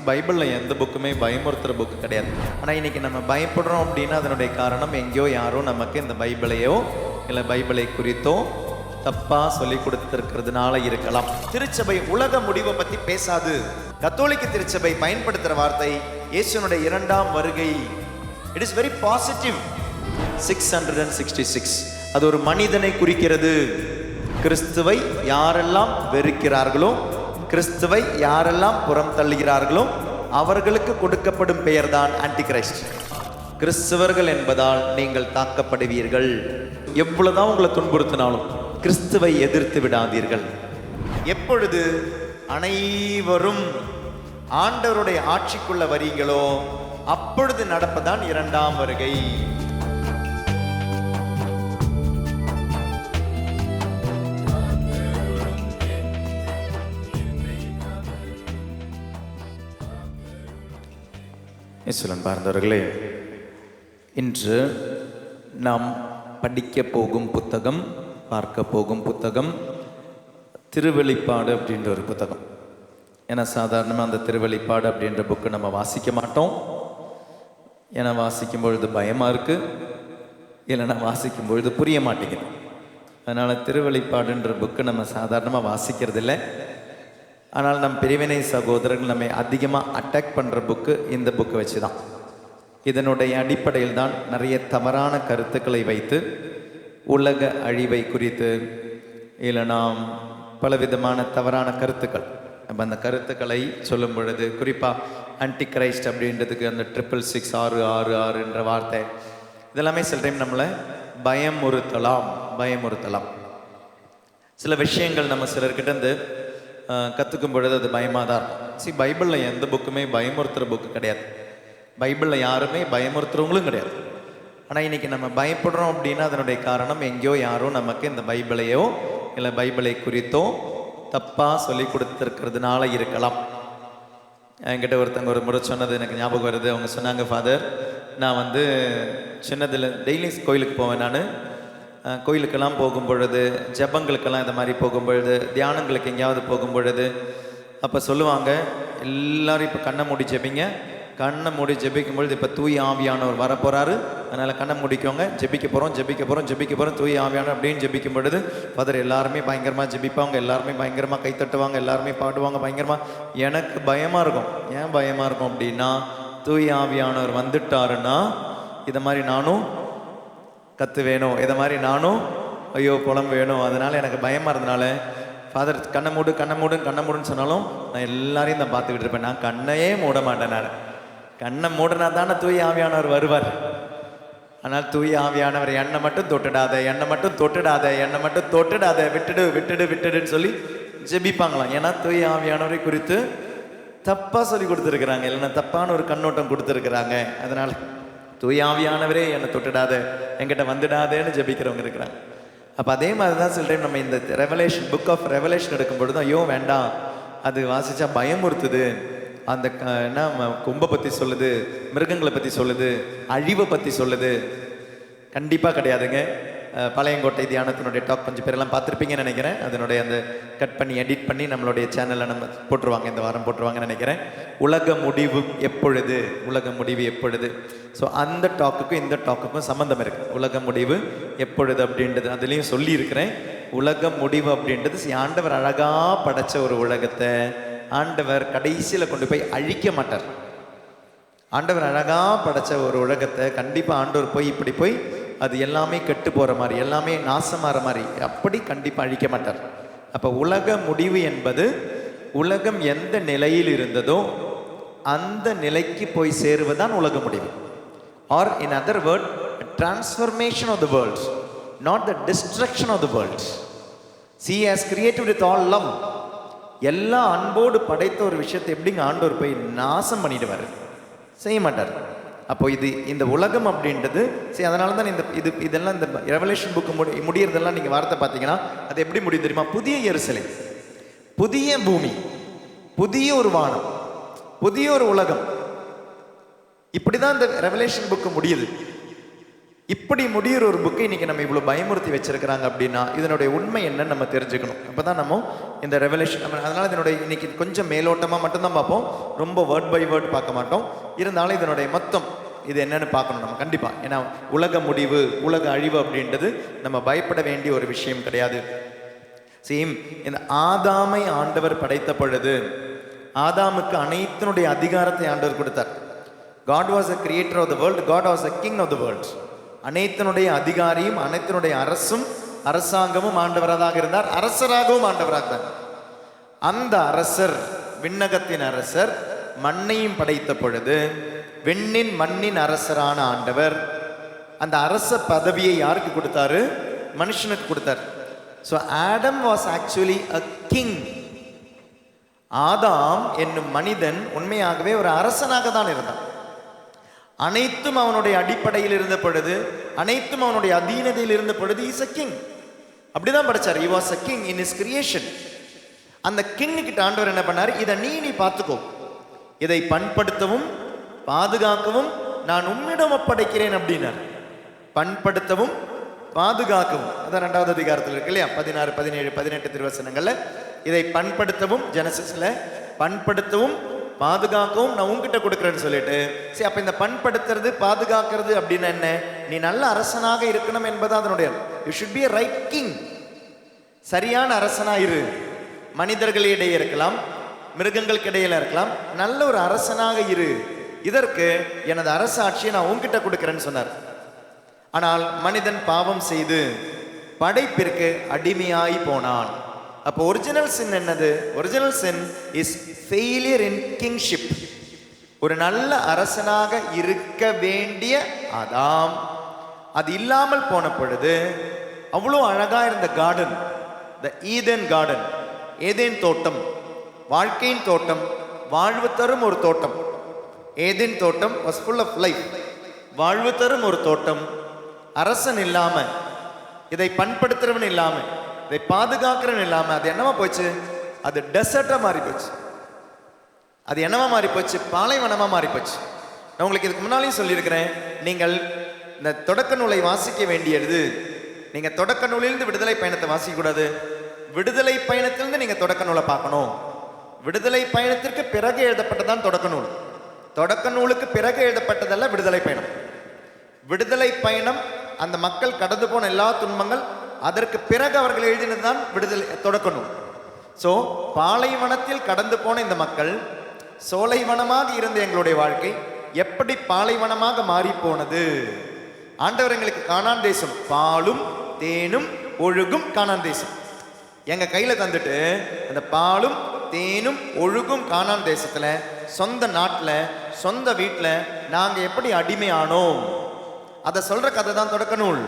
பைபிளில் எந்த புக்குமே பயமுறுத்துகிற புக்கு கிடையாது. ஆனால் இன்றைக்கி நம்ம பயப்படுறோம் அப்படின்னா அதனுடைய காரணம் எங்கேயோ யாரோ நமக்கு இந்த பைபிளையோ இல்லை பைபிளை குறித்தோ தப்பாக சொல்லி கொடுத்துருக்கிறதுனால இருக்கலாம். திருச்சபை உலக முடிவை பற்றி பேசாது. கத்தோலிக்க திருச்சபை பயன்படுத்துகிற வார்த்தை இயேசுனுடைய இரண்டாம் வருகை. It is very positive. 666 அது ஒரு மனிதனை குறிக்கிறது. கிறிஸ்துவை யாரெல்லாம் வெறுக்கிறார்களோ, கிறிஸ்துவை யாரெல்லாம் புறம் தள்ளுகிறார்களோ அவர்களுக்கு கொடுக்கப்படும் பெயர்தான் ஆன்டிகிரைஸ்ட். கிறிஸ்தவர்கள் என்பதால் நீங்கள் தாக்கப்படுவீர்கள். எவ்வளவுதான் உங்களை துன்புறுத்தினாலும் கிறிஸ்துவை எதிர்த்து விடாதீர்கள். எப்பொழுது அனைவரும் ஆண்டவருடைய ஆட்சிக்குள்ள வரீங்களோ அப்பொழுது நடப்பதான் இரண்டாம் வருகை. இயேசுவின் பார்ந்தவர்களே, இன்று நாம் படிக்க போகும் புத்தகம், பார்க்க போகும் புத்தகம் திருவெளிப்பாடு அப்படின்ற ஒரு புத்தகம். ஏன்னா சாதாரணமாக அந்த திருவெளிப்பாடு அப்படின்ற புக்கு நம்ம வாசிக்க மாட்டோம். ஏன்னா வாசிக்கும் பொழுது பயமாக இருக்குது, இல்லைன்னா வாசிக்கும் பொழுது புரிய மாட்டேங்குது. அதனால் திருவெளிப்பாடுன்ற புக்கு நம்ம சாதாரணமாக வாசிக்கிறது இல்லை. ஆனால் நம் பிரிவினை சகோதரர்கள் நம்மை அதிகமாக அட்டாக் பண்ணுற புக்கு இந்த புக்கு வச்சு தான். இதனுடைய அடிப்படையில் தான் நிறைய தவறான கருத்துக்களை வைத்து உலக அழிவை குறித்து இல்லைனா பலவிதமான தவறான கருத்துக்கள், நம்ம அந்த கருத்துக்களை சொல்லும் பொழுது குறிப்பாக ஆன்டி கிரைஸ்ட் அப்படின்றதுக்கு அந்த 666 வார்த்தை இதெல்லாமே சில டைம் நம்மளை பயமுறுத்தலாம். சில விஷயங்கள் நம்ம சிலர்கிட்ட இருந்து கற்றுக்கும் பொழுது அது பயமாக தான் இருக்கும். பைபிளில் எந்த புக்குமே பயமுறுத்துகிற புக்கு கிடையாது. பைபிளில் யாருமே பயமுறுத்துறவங்களும் கிடையாது. ஆனால் இன்றைக்கி நம்ம பயப்படுறோம் அப்படின்னா அதனுடைய காரணம் எங்கேயோ யாரோ நமக்கு இந்த பைபிளையோ இல்லை பைபிளை குறித்தோ தப்பாக சொல்லி கொடுத்துருக்கிறதுனால இருக்கலாம். என்கிட்ட ஒருத்தங்க ஒரு முறை சொன்னது எனக்கு ஞாபகம் வருது. அவங்க சொன்னாங்க, ஃபாதர், நான் சின்னதில் டெய்லி கோயிலுக்கு போவேன். நான் கோயிலுக்கெல்லாம் போகும் பொழுது, ஜபங்களுக்கெல்லாம் இந்த மாதிரி போகும் பொழுது, தியானங்களுக்கு எங்கேயாவது போகும் பொழுது அப்போ சொல்லுவாங்க, எல்லோரும் இப்போ கண்ணை மூடி ஜெபிங்க. கண்ணை மூடி ஜெபிக்கும் பொழுது இப்போ தூய் ஆவியானவர் வரப்போகிறாரு, அதனால் கண்ணை முடிக்கோங்க, ஜெபிக்க போகிறோம் தூய் ஆவியானவர் அப்படின்னு ஜெபிக்கும் பொழுது ஃபாதர் எல்லாருமே பயங்கரமாக ஜெபிப்பாங்க, எல்லாருமே பயங்கரமாக கைத்தட்டுவாங்க, எல்லாருமே பாடுவாங்க பயங்கரமாக. எனக்கு பயமாக இருக்கும். ஏன் பயமாக இருக்கும் அப்படின்னா, தூய் ஆவியானவர் வந்துட்டாருன்னா இதை மாதிரி நானும் கற்று வேணும், இதை மாதிரி நானும் ஐயோ குழம்பு வேணும். அதனால் எனக்கு பயமாக இருந்தனால ஃபாதர் கண்ணை மூடுன்னு சொன்னாலும் நான் எல்லாரையும் தான் பார்த்துக்கிட்டு இருப்பேன். நான் கண்ணையே மூட மாட்டேன். நான் கண்ணை மூடினா தானே தூய் ஆவியானவர் வருவார். ஆனால் தூய் ஆவியானவர் என்னை மட்டும் தொட்டுடாத விட்டுடுன்னு சொல்லி ஜெபிப்பாங்களாம். ஏன்னா தூய் ஆவியானவரை குறித்து தப்பாக சொல்லி கொடுத்துருக்குறாங்க, இல்லைன்னா தப்பான ஒரு கண்ணோட்டம் கொடுத்துருக்குறாங்க. அதனால் தூய் ஆவியானவரே என்னை தொட்டுடாத, என்கிட்ட வந்துடாதேன்னு ஜெபிக்கிறவங்க இருக்கிறாங்க. அப்போ அதே மாதிரி தான் சில டைம் நம்ம இந்த ரெவலேஷன், புக் ஆஃப் ரெவலேஷன் எடுக்கும் பொழுது ஐயோ வேண்டாம், அது வாசித்தா பயமுறுத்துது, அந்த என்ன கொம்பை பற்றி சொல்லுது, மிருகங்களை பற்றி சொல்லுது, அழிவை பற்றி சொல்லுது. கண்டிப்பாக கிடையாதுங்க. பழையங்கோட்டை தியானத்தினுடைய டாக் கொஞ்சம் பேரெல்லாம் பார்த்துருப்பீங்கன்னு நினைக்கிறேன். அதனுடைய அந்த கட் பண்ணி எடிட் பண்ணி நம்மளுடைய சேனலில் நம்ம போட்டுருவாங்க, இந்த வாரம் போட்டுருவாங்கன்னு நினைக்கிறேன். உலக முடிவு எப்பொழுது. ஸோ அந்த டாக்குக்கும் இந்த டாக்குக்கும் சம்மந்தம் இருக்குது. உலக முடிவு எப்பொழுது அப்படின்றது அதுலேயும் சொல்லியிருக்கிறேன். உலக முடிவு அப்படின்றது ஆண்டவர் அழகாக படைத்த ஒரு உலகத்தை ஆண்டவர் கடைசியில் கொண்டு போய் அழிக்க மாட்டார். ஆண்டவர் அழகாக படைத்த ஒரு உலகத்தை கண்டிப்பாக ஆண்டவர் இப்படி போய் அது எல்லாமே கெட்டு போகிற மாதிரி, எல்லாமே நாசமாகிற மாதிரி அப்படி கண்டிப்பாக அழிக்க மாட்டார். அப்போ உலக முடிவு என்பது உலகம் எந்த நிலையில் இருந்ததோ அந்த நிலைக்கு போய் சேருவதுதான் உலக முடிவு. Or in other word, transformation of the world, not the destruction of the world. He has created with all love. எல்லா அன்போடு படைத்த ஒரு விஷயத்தை எப்படிங்க ஆண்டவர் போய் நாசம் பண்ணிடுவார்? செய்ய மாட்டார். அப்போ இந்த உலகம் அப்படின்றது அதனால தான் இதெல்லாம் இந்த ரெவலேஷன் புக்கு முடியறதெல்லாம் நீங்கள் வார்த்தை பார்த்தீங்கன்னா அது எப்படி முடியும் தெரியுமா? புதிய எருசலேம், புதிய பூமி, புதிய ஒரு வானம், புதிய ஒரு உலகம். இப்படி தான் இந்த ரெவலேஷன் புக்கு முடியுது. இப்படி முடிகிற ஒரு புக்கை இன்னைக்கு நம்ம இவ்வளோ பயமுறுத்தி வச்சிருக்கிறாங்க அப்படின்னா இதனுடைய உண்மை என்னன்னு நம்ம தெரிஞ்சுக்கணும். அப்பதான் நம்ம இந்த ரெவலேஷன் அதனால இதனுடைய இன்னைக்கு கொஞ்சம் மேலோட்டமாக மட்டும்தான் பார்ப்போம், ரொம்ப வேர்ட் பை வேர்ட் பார்க்க மாட்டோம். இருந்தாலும் இதனுடைய மொத்தம் இது என்னன்னு பார்க்கணும் நம்ம கண்டிப்பா. ஏன்னா உலக முடிவு, உலக அழிவு அப்படின்றது நம்ம பயப்பட வேண்டிய ஒரு விஷயம் கிடையாது. சேம் இந்த ஆதாமை ஆண்டவர் படைத்த பொழுது ஆதாமுக்கு அனைத்தினுடைய அதிகாரத்தை ஆண்டவர் கொடுத்தார். God was the creator of the world, God was the king of the world. அனைத்தினுடைய அதிகாரியும் அனைத்தினுடைய அரசும் அரசாங்கமும் ஆண்டவராக இருந்தார், அரசராகவும் ஆண்டவராக இருந்தார். அந்த அரசர், விண்ணகத்தின் அரசர், மண்ணையும் படைத்த பொழுது விண்ணின் மண்ணின் அரசரான ஆண்டவர் அந்த அரச பதவியை யாருக்கு கொடுத்தாரு? மனுஷனுக்கு கொடுத்தார். So Adam was actually a king. ஆதாம் என்னும் மனிதன் உண்மையாகவே ஒரு அரசனாக தான் இருந்தான். அனைத்தும் அவனுடைய அடிப்படையில் இருந்த பொழுது, அனைத்தும் அவனுடைய அதீனதையில் இருந்த பொழுது இஸ் a king. அப்படிதான் படிச்சார். he was a king in his creation. அந்த கிங் கிட்ட ஆண்டவர் என்ன பண்ணார்? இதை நீ பார்த்துக்கோ, இதை பண்படுத்தவும் பாதுகாக்கவும் நான் உம்மிடம் ஒப்படைக்கிறேன் அப்படின்னார். பண்படுத்தவும் பாதுகாக்கவும், அதான் 2வது அதிகாரத்தில் இருக்கு இல்லையா, 16, 17, 18 திருவசனங்கள்ல இதை பண்படுத்தவும், ஜெனசிஸ்ல பண்படுத்தவும் பாதுகாக்கவும் நான் உங்ககிட்ட கொடுக்குறேன்னு சொல்லிட்டு, சரி அப்ப இந்த பண்படுத்துறது பாதுகாக்கிறது அப்படின்னா என்ன? நீ நல்ல அரசனாக இருக்கணும் என்பது அதனுடைய, you should be a right king. சரியான அரசனா இரு. மனிதர்களிடையே இருக்கலாம், மிருகங்களுக்கு இடையில இருக்கலாம், நல்ல ஒரு அரசனாக இரு. இதற்கு எனது அரசாட்சியை நான் உங்ககிட்ட கொடுக்கிறேன்னு சொன்னார். ஆனால் மனிதன் பாவம் செய்து படைப்பிற்கு அடிமையாய் போனான். அப்போ ஒரிஜினல் சின் என்னது? Original sin is failure in kingship. ஒரு நல்ல அரசனாக இருக்க வேண்டிய ஆதாம் அது இல்லாமல் போன பொழுது, அவ்வளோ அழகா இருந்த கார்டன், த ஈதன் கார்டன், ஏதேன் தோட்டம், வாழ்க்கையின் தோட்டம், வாழ்வு தரும் ஒரு தோட்டம். ஏதேன் தோட்டம் was full of life. வாழ்வு தரும் ஒரு தோட்டம். அரசன் இல்லாம, இதை பண்படுத்துறவன் இல்லாம, இதை பாதுகாக்கிறவன் இல்லாம அது என்னவா போச்சு? அது டெசர்ட்டா மாறி போச்சு. அது என்னவா மாறி போச்சு? பாலைவனமா மாறி போச்சு. நான் உங்களுக்கு இதுக்கு முன்னாலேயும் சொல்லியிருக்கிறேன், நீங்கள் இந்த தொடக்க நூலை வாசிக்க வேண்டியது, நீங்க தொடக்க நூலிலிருந்து விடுதலை பயணத்தை வாசிக்க கூடாது. விடுதலை பயணத்திலிருந்து நீங்க தொடக்க நூலை பார்க்கணும். விடுதலை பயணத்திற்கு பிறகு எழுதப்பட்டதான் தொடக்க நூல். தொடக்க நூலுக்கு பிறகு எழுதப்பட்டதல்ல விடுதலை பயணம். விடுதலை பயணம் அந்த மக்கள் கடந்து போன எல்லா துன்பங்கள், அதற்கு பிறகு அவர்கள் எழுதினதுதான் விடுதலை தொடக்க நூல். ஸோ பாலைவனத்தில் கடந்து போன இந்த மக்கள், சோலைவனமாக இருந்த எங்களுடைய வாழ்க்கை எப்படி பாலைவனமாக மாறி போனது. ஆண்டவர் எங்களுக்கு கானான் தேசம், பாலும் தேனும் ஒழுகும் கானான் தேசம் எங்க கையில தந்துட்டு, அந்த பாலும் தேனும் ஒழுகும் கானான் தேசத்துல, சொந்த நாட்டுல, சொந்த வீட்டுல நாங்க எப்படி அடிமை ஆனோம் அதை சொல்ற கதை தான் தொடக்க நூல்.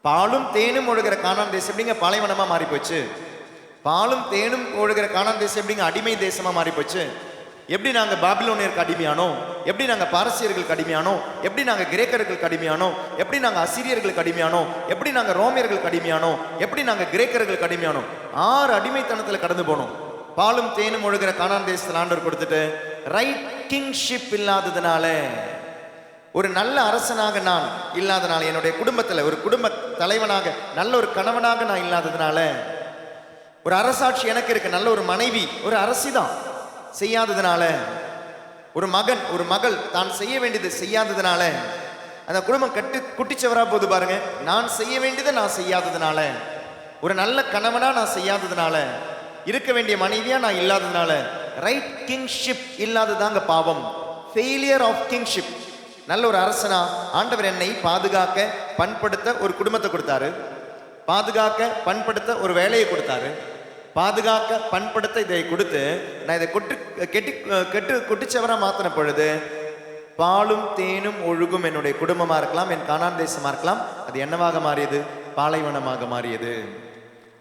பாலும் தேனும் ஒழுகிற கானான் தேசம் எப்படிங்க பாலைவனமா மாறி போச்சு? பாலும் தேனும் ஒழுகிற கானான் தேசம் எப்படிங்க அடிமை தேசமா மாறி போச்சு? எப்படி நாங்க பாபிலோனியருக்கு அடிமையானோம், எப்படி நாங்க பாரசீகர்களுக்கு அடிமையானோம், எப்படி நாங்க கிரேக்கர்களுக்கு அடிமையானோம், எப்படி நாங்க அசிரியர்களுக்கு அடிமையானோம், எப்படி நாங்க ரோமியர்களுக்கு அடிமையானோம், எப்படி நாங்க கிரேக்கர்களுக்கு அடிமையானோம். 6 அடிமைத்தனத்துல கடந்து போனோம். பாலும் தேனும் ஒழுகிற கானான் தேசத்தில் ஆண்டவர் கொடுத்துட்டு, ரைட் கிங்ஷிப் இல்லாததுனால, ஒரு நல்ல அரசனாக நான் இல்லாதனால, என்னுடைய குடும்பத்தில் ஒரு குடும்ப தலைவனாக, நல்ல ஒரு கணவனாக நான் இல்லாததுனால, ஒரு அரசாட்சி எனக்கு இருக்கு, நல்ல ஒரு மனைவி, ஒரு அரசி தான் செய்யாததுனால, ஒரு மகன் ஒரு மகள் தான் செய்ய வேண்டியது செய்யாததுனால, அந்த குடும்பம் குட்டிச்சவரா போது பாருங்க. நான் செய்ய வேண்டியதை நான் செய்யாததுனால, ஒரு நல்ல கணவனா நான் செய்யாததுனால, இருக்க வேண்டிய மனைவியா நான் இல்லாததுனால, ரைட் கிங்ஷிப் இல்லாததாங்க பாவம். Failure of kingship. நல்ல ஒரு அரசனா ஆண்டவர் என்னை பாதுகாக்க பண்படுத்த ஒரு குடும்பத்தை கொடுத்தாரு, பாதுகாக்க பண்படுத்த ஒரு வேலையை கொடுத்தாரு, பாதுகாக்க பண்படுத்த இதை கொடுத்து நான் இதை குட்டிச்சவரா மாத்தின பொழுது, பாலும் தேனும் ஒழுகும் என்னுடைய குடும்பமா இருக்கலாம், என் கானான் தேசமா இருக்கலாம், அது என்னவாக மாறியது? பாலைவனமாக மாறியது.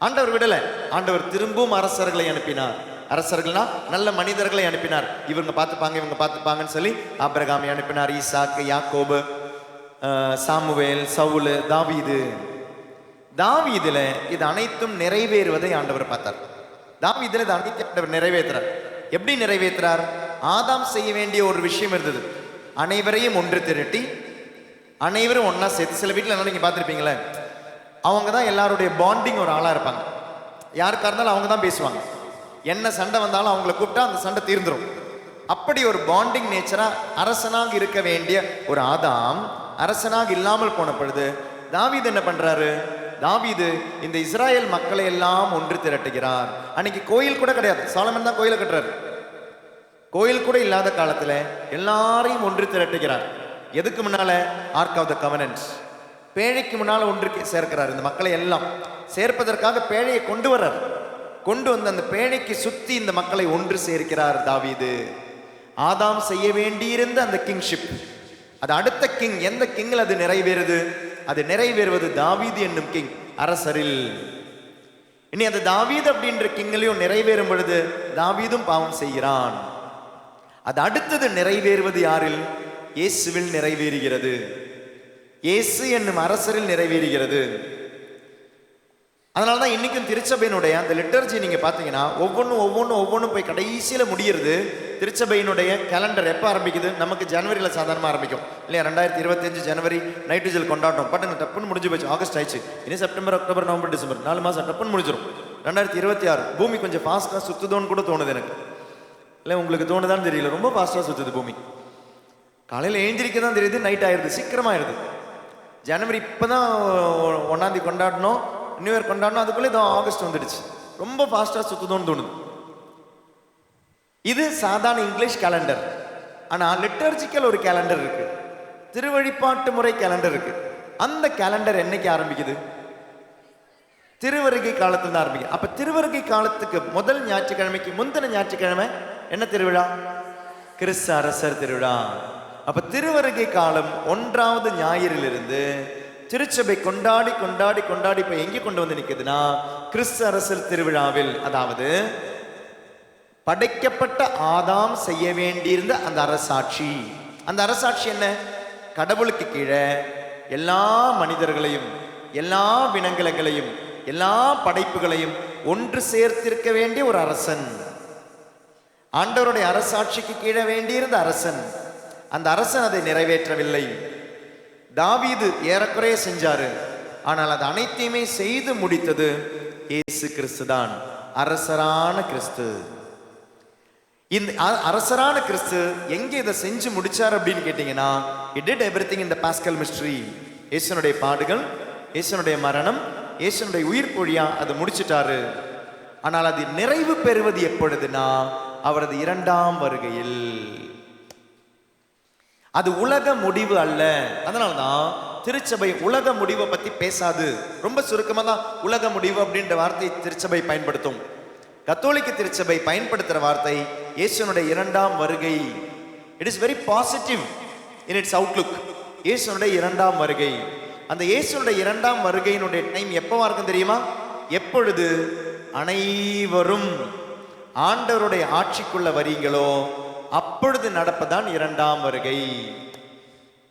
ஆண்டவர் விடல. ஆண்டவர் திரும்பவும் அரசர்களை அனுப்பினார். அரசர்கள்னா நல்ல மனிதர்களை அனுப்பினார். இவங்க பார்த்துப்பாங்க, இவங்க பார்த்துப்பாங்கன்னு சொல்லி ஆபிரகாமை அனுப்பினார், ஈசாக்கு, யாக்கோபு, சாமுவேல், சவுலு, தாவீது. தாவீதுல இது அனைத்தும் நிறைவேறுவதை ஆண்டவர் பார்த்தார். தாவீதுல இது அனைத்தும் ஆண்டவர் நிறைவேற்றுறார். எப்படி நிறைவேற்றுறார்? ஆதாம் செய்ய வேண்டிய ஒரு விஷயம் இருந்தது. அனைவரையும் ஒன்று திரட்டி அனைவரும் ஒண்ணா சேர்த்து, சில வீட்டில் என்ன நீங்க பார்த்துருப்பீங்களே, அவங்க தான் எல்லாருடைய பாண்டிங் ஒரு ஆளா இருப்பாங்க. யாருக்கா இருந்தாலும் அவங்க தான் பேசுவாங்க. என்ன சண்டை வந்தாலும் அவங்கள கூப்பிட்டா அந்த சண்டை தீர்ந்துரும். அப்படி ஒரு பாண்டிங் நேச்சரா அரசனாக இருக்க வேண்டிய ஒரு ஆதாம் அரசனாக இல்லாமல் போன பொழுது தாவீது என்ன பண்றாரு? தாவீது இந்த இஸ்ராயேல் மக்களை எல்லாம் ஒன்று திரட்டுகிறார். அன்னைக்கு கோயில் கூட கிடையாது, சாலமன் தான் கோயிலை கட்டுறாரு. கோயில் கூட இல்லாத காலத்துல எல்லாரையும் ஒன்று திரட்டுகிறார். எதுக்கு முன்னால? ஆர்க் ஆஃப் த கவனன்ட், பேழைக்கு முன்னால ஒன்று சேர்க்கிறார். இந்த மக்களை எல்லாம் சேர்ப்பதற்காக பேழையை கொண்டு வர்றார். கொண்டு வந்து அந்த பேழைக்கு சுத்தி இந்த மக்களை ஒன்று சேர்க்கிறார் தாவீது. ஆதாம் செய்ய வேண்டியிருந்த அந்த கிங்ஷிப், அது அடுத்த கிங், எந்த கிங்கில் அது நிறைவேறுது? அது நிறைவேறுவது தாவீது என்னும் கிங், அரசரில். இனி அந்த தாவீது அப்படின்ற கிங்கிலையும் நிறைவேறும் பொழுது தாவீதும் பாவம் செய்கிறான். அது அடுத்தது நிறைவேறுவது யாரில்? இயேசுவில் நிறைவேறுகிறது. இயேசு என்னும் அரசரில் நிறைவேறுகிறது. அதனால தான் இன்னைக்கும் திருச்சபையினுடைய அந்த லிட்டர்ஜி நீங்க பார்த்தீங்கன்னா ஒவ்வொன்றும் போய் கடைசியில் முடிகிறது. திருச்சபையினுடைய கேலண்டர் எப்போ ஆரம்பிக்குது? நமக்கு ஜனவரியில் சாதாரணமாக ஆரம்பிக்கும் இல்லையா? 2025 ஜனவரி நைட்டுஜல் கொண்டாட்டம், பட்டு டப்புன்னு முடிஞ்சு போச்சு. ஆகஸ்ட் ஆயிடுச்சு, இனி செப்டம்பர், அக்டோபர், நவம்பர், டிசம்பர் 4 மாதம் டப்புன்னு முடிஞ்சிடும். 2026 பூமி கொஞ்சம் ஃபாஸ்ட்டாக சுற்றுதோன்னு கூட தோணுது எனக்கு. இல்லை உங்களுக்கு தோணுதான்னு தெரியல, ரொம்ப ஃபாஸ்ட்டாக சுற்றுது பூமி. காலையில் எழுந்திரிக்க தான் தெரியுது, நைட் ஆயிடுது, சீக்கிரமாகிடுது. ஜனவரி இப்போ தான் 1ஆம் தேதி கொண்டாடணும், நியூ இயர் கொண்டாடணும், அதுக்குள்ளே இதோ ஆகஸ்ட் வந்துடுச்சு. ரொம்ப ஃபாஸ்ட்டாக சுற்றுதோன்னு தோணுது. இது சாதாரண இங்கிலீஷ் கேலண்டர். ஆனால் லிட்டர்ஜிக்கல் ஒரு கேலண்டர் இருக்கு, திருவழிபாட்டு முறை கேலண்டர் இருக்கு. அந்த கேலண்டர் என்னைக்கு ஆரம்பிக்குது? திருவருகை காலத்துல தான் ஆரம்பிக்குது. அப்ப திருவருகை காலத்துக்கு முதல் ஞாயிற்றுக்கிழமைக்கு முந்தின ஞாயிற்றுக்கிழமை என்ன திருவிழா? கிறிஸ்து அரசர் திருவிழா. அப்ப திருவருகை காலம் 1ஆவது ஞாயிறிலிருந்து திருச்சபை கொண்டாடி கொண்டாடி கொண்டாடி இப்ப எங்கே கொண்டு வந்து நிற்குதுன்னா கிறிஸ்து அரசர் திருவிழாவில். அதாவது படைக்கப்பட்ட ஆதாம் செய்ய வேண்டியிருந்த அந்த அரசாட்சி. அந்த அரசாட்சி என்ன? கடவுளுக்கு கீழே எல்லா மனிதர்களையும், எல்லா வினங்கலங்களையும், எல்லா படைப்புகளையும் ஒன்று சேர்த்திருக்க வேண்டிய ஒரு அரசன். ஆண்டவருடைய அரசாட்சிக்கு கீழே வேண்டியிருந்த அரசன். அந்த அரசன் அதை நிறைவேற்றவில்லை. தாவீது ஏறக்குறைய செஞ்சாரு, ஆனால் அது அனைத்தையுமே செய்து முடித்தது இயேசு கிறிஸ்து தான், அரசரான கிறிஸ்து. இந்த அரசரான கிறிஸ்து எங்கே இதை செஞ்சு முடிச்சார் அப்படின்னு கேட்டீங்கன்னா, he did everything in the paschal mystery. இயேசுனுடைய பாடுகள், இயேசுனுடைய மரணம், இயேசுனுடைய உயிர் பொழியா அதை முடிச்சிட்டாரு. ஆனால் அது நிறைவு பெறுவது எப்பொழுதுனா அவரது 2ஆம் வருகையில். அது உலக முடிவு அல்ல. அதனால்தான் திருச்சபை உலக முடிவை பத்தி பேசாது. ரொம்ப சுருக்கமா தான் உலக முடிவு அப்படின்ற வார்த்தை திருச்சபை பயன்படுத்தும். கத்தோலிக்க திருச்சபை பயன்படுத்துற வார்த்தை இயேசுனுடைய 2ஆம் வருகை. It is very positive in it's Outlook. இயேசுனுடைய 2ஆம் வருகை. அந்த இயேசுனுடைய 2ஆம் வருகையினுடைய டைம் எப்பவா இருக்கும் தெரியுமா? எப்பொழுது அனைவரும் ஆண்டவருடைய ஆட்சிக்குள்ள வரீங்களோ அப்பொழுது நடப்பதான் 2ஆம் வருகை.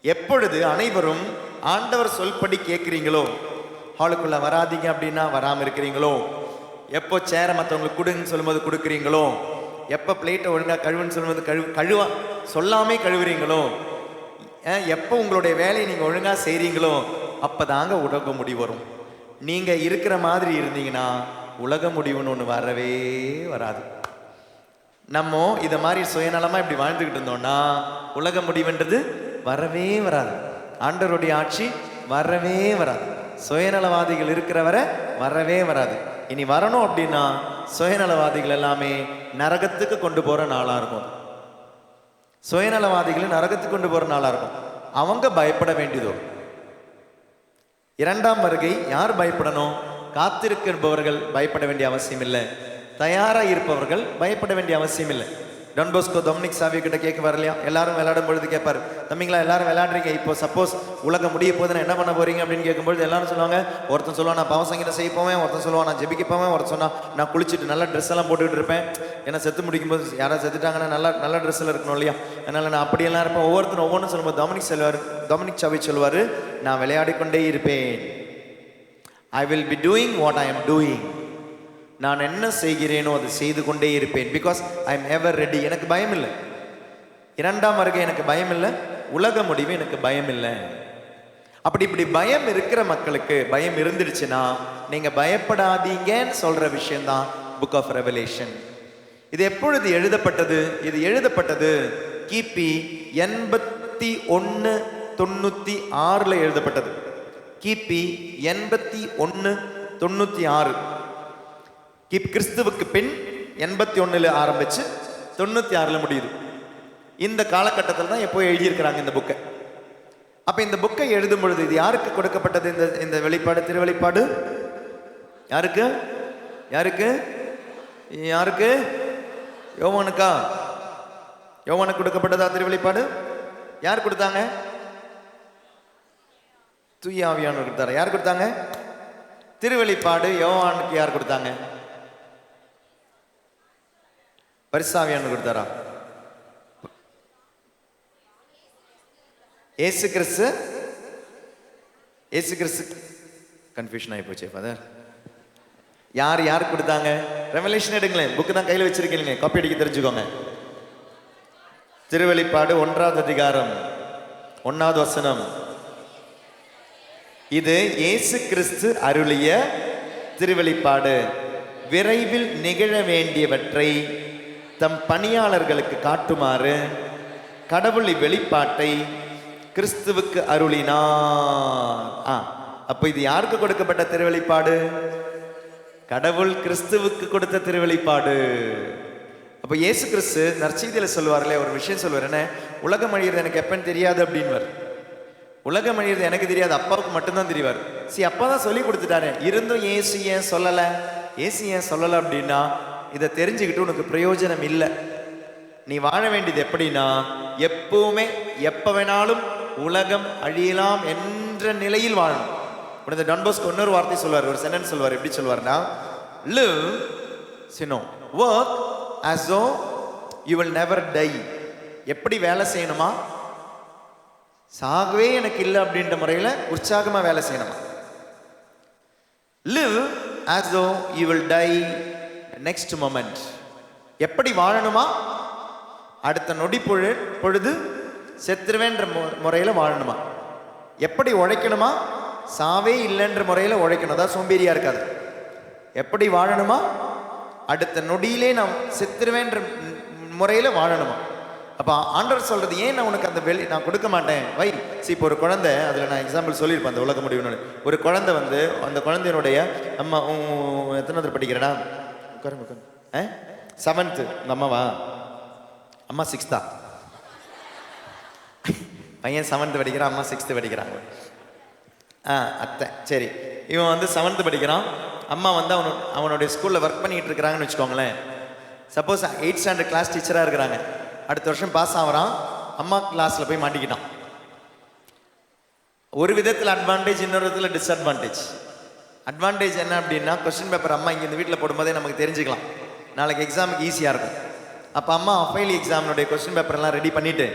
எப்பொழுது அனைவரும் ஆண்டவர் சொல்படி கேட்கிறீங்களோ, ஹாலுக்குள்ள வராதீங்க அப்படின்னா வராம இருக்கிறீங்களோ, எப்போ சேர மற்றவங்களுக்கு கொடுங்கன்னு சொல்லும்போது கொடுக்குறீங்களோ, எப்போ பிளேட்டை ஒழுங்கா கழுவுன்னு சொல்லும்போது கழுவா சொல்லாமே கழுவுறீங்களோ, எப்போ உங்களுடைய வேலையை நீங்க ஒழுங்கா செய்றீங்களோ அப்பதாங்க உலக முடிவு வரும். நீங்க இருக்கிற மாதிரி இருந்தீங்கன்னா உலக முடிவுன்னு ஒன்று வரவே வராது. நம்ம இதை மாதிரி சுயநலமா இப்படி வாழ்ந்துகிட்டு இருந்தோம்னா உலக முடிவுன்றது வரவே வராது. ஆண்டவருடைய ஆட்சி வரவே வராது. சுயநலவாதிகள் இருக்கிறவரை வரவே வராது. இனி வரணும் அப்படின்னா சுயநலவாதிகள் எல்லாமே நரகத்துக்கு கொண்டு போற நாளா இருக்கும். சுயநலவாதிகளை நரகத்துக்கு கொண்டு போற நாளா இருக்கும். அவங்க பயப்பட வேண்டியதோ. 2ஆம் வருகை யார் பயப்படணும்? காத்திருக்கிறவர்கள் பயப்பட வேண்டிய அவசியம் இல்லை. தயாரா இருப்பவர்கள் பயப்பட வேண்டிய அவசியம் இல்லை. டான் போஸ்கோ டொமினிக் சாவியோ கிட்ட கேட்க வரலையா? எல்லாரும் விளையாடும் பொழுது கேட்பாரு, தம்பிங்களா எல்லாரும் விளையாடுறீங்க, இப்போ சப்போஸ் உலகம் முடிய போதுன்னா என்ன பண்ண போறீங்க அப்படின்னு கேட்கும்போது எல்லாரும் சொல்லுவாங்க, ஒருத்தன் சொல்லுவான் நான் பாவ சங்கீதம் செய்ய போவேன், ஒருத்தன் சொல்லுவான் நான் ஜெபிக்க போவேன், ஒருத்தன் சொன்னா நான் குளிச்சுட்டு நல்ல ட்ரெஸ் எல்லாம் போட்டுக்கிட்டு இருப்பேன், ஏன்னா செத்து முடிக்கும்போது யாராவது செத்துட்டாங்கன்னா நல்ல ட்ரெஸ்ஸில் இருக்கணும் இல்லையா, அதனால நான் அப்படியெல்லாம் இருப்பேன். ஒவ்வொருத்தரும் ஒவ்வொன்றும் சொல்லும்போது டொமினிக் சாவி சொல்லுவார், நான் விளையாடி கொண்டே இருப்பேன். I will be doing what I am doing. நான் என்ன செய்கிறேனோ அதை செய்து கொண்டே இருப்பேன். Because I am ever ready. எனக்கு பயம் இல்லை. 2ஆம் வருகை எனக்கு பயம் இல்லை. உலக முடிவு எனக்கு பயம் இல்லை. இப்படி பயம் இருக்கிற மக்களுக்கு, பயம் இருந்துடுச்சுன்னா நீங்க பயப்படாதீங்கன்னு சொல்ற விஷயம்தான் புக் ஆஃப் ரெவலேஷன். இது எப்பொழுது எழுதப்பட்டது? இது எழுதப்பட்டது கிபி 8196 எழுதப்பட்டது. கிபி 8196. கிறிஸ்துவுக்கு பின் 81 ஆரம்பிச்சு 96 முடியுது. இந்த காலகட்டத்தில் தான் எப்போ எழுதியிருக்கிறாங்க இந்த புக்கை. அப்ப இந்த புக்கை எழுதும் பொழுது இது யாருக்கு கொடுக்கப்பட்டது? இந்த வெளிப்பாடு, திருவெளிப்பாடு யாருக்கு? யாருக்கு? யாருக்கு? யோவானுக்கா? யோவானுக்கு கொடுக்கப்பட்டதா திருவெளிப்பாடு? யார் கொடுத்தாங்க? தூய ஆவியானவர் கொடுத்தாரு. யார் கொடுத்தாங்க? திருவெளிப்பாடு யோவானுக்கு யார் கொடுத்தாங்க? பரிசுத்தாவியானவர் கொடுத்தாரா? ஏசு கிறிஸ்து. ஏசு கிறிஸ்து கன்ஃபியூஷன் ஆகி போச்சு ஃபாதர். யார் கொடுத்தாங்க? ரெவலேஷன் எடுங்களேன், புக்கு தான் கையில் வச்சிருக்கீங்க, காப்பி அடிக்க தெரிஞ்சுக்கோங்க. திருவெளிப்பாடு 1ஆம் அதிகாரம் 1ஆவது வசனம். இது இயேசு கிறிஸ்து அருளிய திருவெளிப்பாடு. விரைவில் நிகழ வேண்டியவற்றை தம் பணியாளர்களுக்கு காட்டுமாறு கடவுள் வெளிப்பாட்டை கிறிஸ்துவுக்கு அருளினார். அப்ப இது யாருக்கு கொடுக்கப்பட்ட திருவெளிப்பாடு? கடவுள் கிறிஸ்துவுக்கு கொடுத்த திருவெளிப்பாடு. அப்ப இயேசு கிறிஸ்து நற்செய்தியில சொல்லுவார்ல, ஒரு விஷயம் சொல்லுவார், என்ன? உலகம் அழியிறது எனக்கு எப்பன்னு தெரியாது அப்படின்வார். உலகம் அழியிறது எனக்கு தெரியாது, அப்பாவுக்கு மட்டும்தான் தெரிவார். அப்பா தான் சொல்லி கொடுத்துட்டாரு. இருந்தும் ஏசு ஏன் சொல்லல? ஏசு ஏன் சொல்லல அப்படின்னா, இதை தெரிஞ்சுக்கிட்டு உனக்கு பிரயோஜனம் இல்லை. நீ வாழ வேண்டியது எப்படின்னா, எப்பவுமே எப்ப வேணாலும் உலகம் அழியலாம் என்ற நிலையில் வாழணும். உடனே டான் பாஸ்கோ இன்னொரு வார்த்தை சொல்வார், ஒரு சென்டென்ஸ் சொல்வார். எப்படி சொல்வார்னா, live work as though you will never die. எப்படி வேலை செய்யணுமா? சாகவே எனக்கு இல்லை அப்படின்ற முறையில் உற்சாகமா வேலை செய்யணுமா? live as though you will die next moment. எப்படி வாழணுமா? அடுத்த நொடி பொழுது செத்துருவேன்ற முறையில் வாழணுமா? எப்படி உழைக்கணுமா? சாவே இல்லைன்ற முறையில் உழைக்கணும், அதான் சோம்பேறியா இருக்காது. எப்படி வாழணுமா? அடுத்த நொடியிலே நான் செத்துருவேன்ற முறையில் வாழணுமா? அப்போ ஆண்டவர் சொல்றது, ஏன் நான் உனக்கு அந்த நான் கொடுக்க மாட்டேன் வை. இப்போ ஒரு குழந்தை, அதில் நான் எக்ஸாம்பிள் சொல்லியிருப்பேன் அந்த உலக முடிவுன்னு. ஒரு குழந்தை வந்து அந்த குழந்தையினுடைய அம்மா எத்தனாவது படிக்கிறடா? 7th. உங்க அம்மாவா? அம்மா 6th. பையன் 7th படிக்கிறான், அம்மா 6th படிக்கிறாங்க. அத்தை சரி. இவன் வந்து 7th படிக்கிறான், அம்மா வந்து அவனுடைய ஸ்கூலில் ஒர்க் பண்ணிட்டு இருக்கிறாங்கன்னு வச்சுக்கோங்களேன். சப்போஸ் 8th ஸ்டாண்டர்ட் கிளாஸ் டீச்சராக இருக்கிறாங்க. அடுத்த வருஷம் பாஸ் ஆகிறான், அம்மா கிளாஸில் போய் மாட்டிக்கிட்டான். ஒரு விதத்தில் அட்வான்டேஜ், இன்னொரு விதத்தில் டிஸ்அட்வான்டேஜ். அட்வான்டேஜ் என்ன அப்படின்னா, கொஸ்டின் பேப்பர் அம்மா இங்கே இந்த வீட்டில் போடும்போதே நமக்கு தெரிஞ்சுக்கலாம், நாளைக்கு எக்ஸாமுக்கு ஈஸியாக இருக்கும். அப்போ அம்மா அஃபைலி எக்ஸாமினுடைய கொஸ்டின் பேப்பர்லாம் ரெடி பண்ணிவிட்டு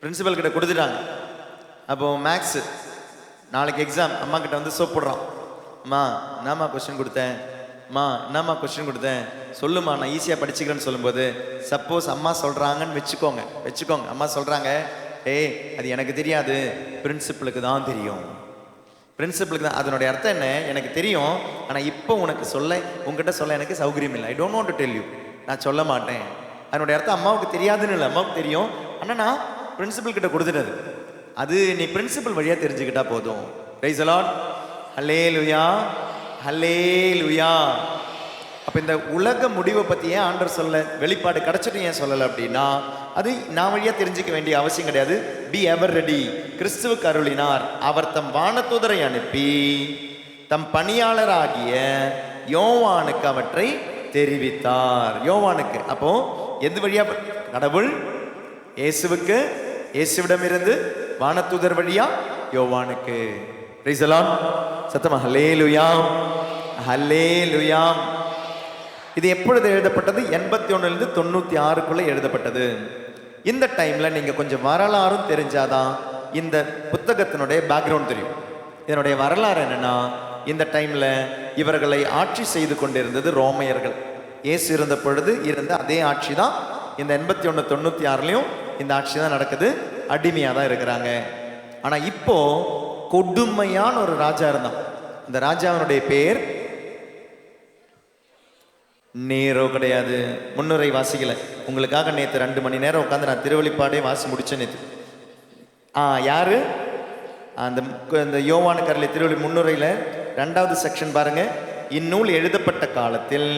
பிரின்சிபல் கிட்ட கொடுத்துட்டாங்க. அப்போது மேக்ஸு நாளைக்கு எக்ஸாம். அம்மா கிட்ட வந்து சோப் போடுறான். அம்மா என்னம்மா கொஸ்டின் கொடுத்தேன்? அம்மா என்னம்மா கொஸ்டின் கொடுத்தேன்? சொல்லுமா, நான் ஈஸியாக படிச்சுக்கிறேன்னு சொல்லும்போது, சப்போஸ் அம்மா சொல்கிறாங்கன்னு வச்சுக்கோங்க. அம்மா சொல்கிறாங்க, ஏய் அது எனக்கு தெரியாது, பிரின்சிபலுக்கு தான் தெரியும். பிரின்சிபலுக்கு தான். அதனுடைய அர்த்தம் என்ன? எனக்கு தெரியும், ஆனால் இப்போ உங்ககிட்ட சொல்ல எனக்கு சௌகரியம் இல்லை. I don't want to tell you. நான் சொல்ல மாட்டேன். அதனுடைய அர்த்தம் அம்மாவுக்கு தெரியாதுன்னு இல்லை, அம்மாவுக்கு தெரியும், ஆனால் நான் பிரின்சிபல் கிட்ட கொடுத்துட்டது. அது நீ பிரின்சிபல் வழியாக தெரிஞ்சுக்கிட்டா போதும். Praise the lord. Hallelujah, hallelujah. அப்போ இந்த உலக முடிவை பற்றி ஏன் ஆண்டவர் சொல்ல, வெளிப்பாடு கிடச்சிட்டு ஏன் சொல்லலை அப்படின்னா, அது நான் வழியாக தெரிஞ்சிக்க வேண்டிய அவசியம் கிடையாது. பி எவர் ரெடி. கிறிஸ்துவுக்கு அருளினார், அவர் தம் வானதூதரை அனுப்பி தம் பணியாளராகிய யோவானுக்கு அவற்றை தெரிவித்தார். யோவானுக்கு. அப்போ எது வழியா? கடவுள் இயேசுவுக்கு, இயேசுவிடம் இருந்து வானதூதர் வழியா யோவானுக்கு. Praise the lord. சத்தமா ஹல்லேலூயா, ஹல்லேலூயா. இது எப்பொழுது எழுதப்பட்டது? 81 96 எழுதப்பட்டது. இந்த டைம்ல நீங்க கொஞ்சம் வரலாறும் தெரிஞ்சாதான் இந்த புத்தகத்தினுடைய பேக்ரவுண்ட் தெரியும். இதனுடைய வரலாறு என்னன்னா, இந்த டைம்ல இவர்களை ஆட்சி செய்து கொண்டிருந்தது ரோமையர்கள். இயேசு இருந்த பொழுது இருந்த அதே ஆட்சி தான் இந்த 81 96 இந்த ஆட்சி தான் நடக்குது. அடிமையா தான் இருக்கிறாங்க. ஆனா இப்போ கொடுமையான ஒரு ராஜா இருந்தான். அந்த ராஜாவினுடைய பேர் நேரோ கிடையாது. முன்னுரை வாசிக்கல உங்களுக்காக. நேற்று 2 மணி நேரம் உட்காந்து நான் திருவெளிப்பாடே வாசி முடிச்சேன் நேற்று. யாரு அந்த யோவானு கரலை திருவள்ளி முன்னுரையில் 2வது செக்ஷன் பாருங்க. இந்நூல் எழுதப்பட்ட காலத்தில்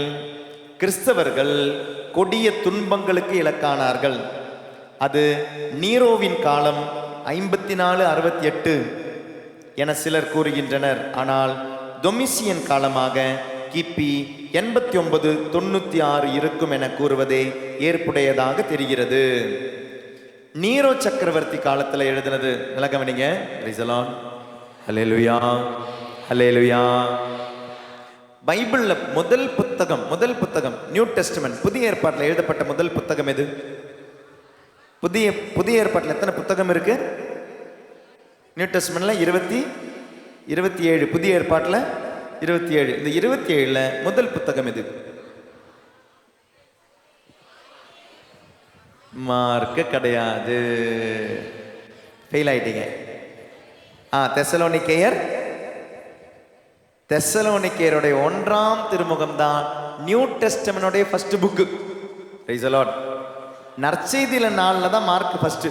கிறிஸ்தவர்கள் கொடிய துன்பங்களுக்கு இலக்கானார்கள். அது நீரோவின் காலம் 54-68 என சிலர் கூறுகின்றனர். ஆனால் டொமிசியன் காலமாக கிபி 89-96 இருக்கும் என கூறுவதே ஏற்புடையதாக தெரிகிறது. நீரோ சக்கரவர்த்தி காலத்துல எழுதினது. நல்லா கவனிங்க. Praise the lord. Hallelujah, hallelujah. பைபிள்ல முதல் புத்தகம் நியூ டெஸ்டமென்ட், புதிய ஏற்பாட்டில் எழுதப்பட்ட முதல் புத்தகம் எது? புதிய ஏற்பாட்டில் எத்தனை புத்தகம் இருக்கு? நியூ டெஸ்டமென்ட்ல 27, புதிய ஏற்பாட்டில் 27. இந்த 27ல முதல் புத்தகம் எது? மார்க்கு கிடையாது. ஃபெயில் ஆயிட்டீங்க. தெசலோனிக்கேயருடைய 1ஆம் திருமுகம் தான் நியூ டெஸ்டமென்டோட first book. Praise the lord. நற்செய்தியில 4ல தான் மார்க் ஃபர்ஸ்ட்.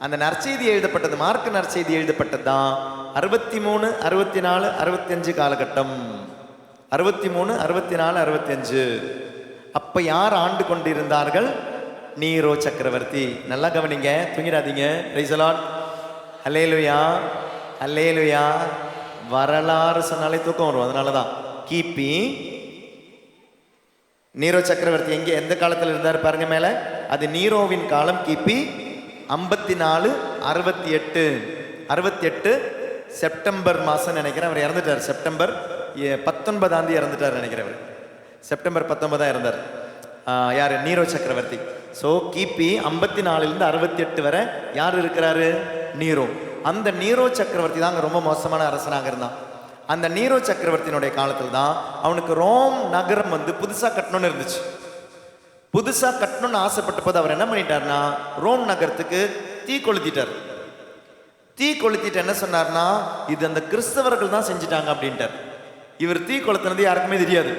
அந்த நற்செய்தி எழுதப்பட்டது, மார்க் நற்செய்தி எழுதப்பட்டது தான் 63, 64, 65 காலகட்டம். 63, 64, 65. அப்ப யார் ஆண்டு கொண்டிருந்தார்கள்? நீரோ சக்கரவர்த்தி. நல்லா கவனிங்க, தூங்கிடாதீங்க. Price the lord. ஹல்லேலூயா, ஹல்லேலூயா. வரலாறு சொன்னாலே தூக்கம் வரும். அதனாலதான் கிபி நீரோ சக்கரவர்த்தி எந்த காலத்தில் இருந்தார் பாருங்க மேல. அது நீரோவின் காலம் கிபி 54-68 செப்டம்பர் மாசம் நினைக்கிறேன். அவர் இறந்துட்டார். செப்டம்பர் 19 இறந்துட்டார் நினைக்கிறேன். செப்டம்பர் 19 இறந்தார். யாரு? நீரோ சக்கரவர்த்தி. ஸோ கிபி 54 68 வரை யார் இருக்கிறாரு? நீரோ. அந்த நீரோ சக்கரவர்த்தி தாங்க ரொம்ப மோசமான அரசனாக இருந்தான். அந்த நீரோ சக்கரவர்த்தியினுடைய காலத்தில் தான் அவனுக்கு ரோம் நகரம் புதுசா கட்டணும்னு இருந்துச்சு. புதுசா கட்டணும்னு ஆசைப்பட்ட போது அவர் என்ன பண்ணிட்டார்னா, ரோம் நகரத்துக்கு தீ கொளுத்திட்டார். தீ கொளுத்திட்டு என்ன சொன்னார்னா, இது அந்த கிறிஸ்தவர்கள் தான் செஞ்சுட்டாங்க அப்படின்ட்டார். இவர் தீ கொளுத்தினது யாருக்குமே தெரியாது.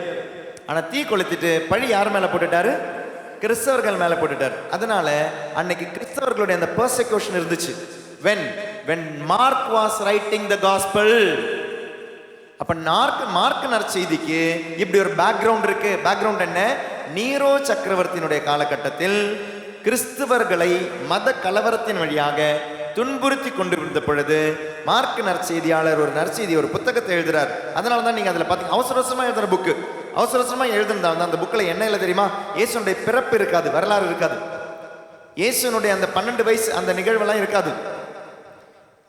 ஆனா தீ கொளுத்திட்டு பழி யார் மேல போட்டுட்டாரு? கிறிஸ்தவர்கள் மேல போட்டுட்டார். அதனால அன்னைக்கு கிறிஸ்தவர்களுடைய அந்த பெர்சிக்யூஷன் இருந்துச்சு. when Mark was writing the gospel. அப்ப மார்க் நற்செய்திக்கு இப்படி ஒரு பேக்ரவுண்ட் இருக்கு. பேக்ரவுண்ட் என்ன? நீரோ சக்கரவர்த்தியினுடைய காலகட்டத்தில் கிறிஸ்தவர்களை மத கலவரத்தின் வழியாக துன்புறுத்தி கொண்டிருந்த பொழுது மார்க் நற்செய்தியாளர் ஒரு புத்தகத்தை எழுதுறார். அதனாலதான் நீங்க அதுல பாத்தீங்க, அவசரமா எழுதுற புக்கு. அவசரமா எழுதுனதால் அந்த புக்ல என்ன இல்லை தெரியுமா? இயேசுனுடைய பிறப்பு இருக்காது, வரலாறு இருக்காது. இயேசுனுடைய அந்த 12 வயசு அந்த நிகழ்வெல்லாம் இருக்காது.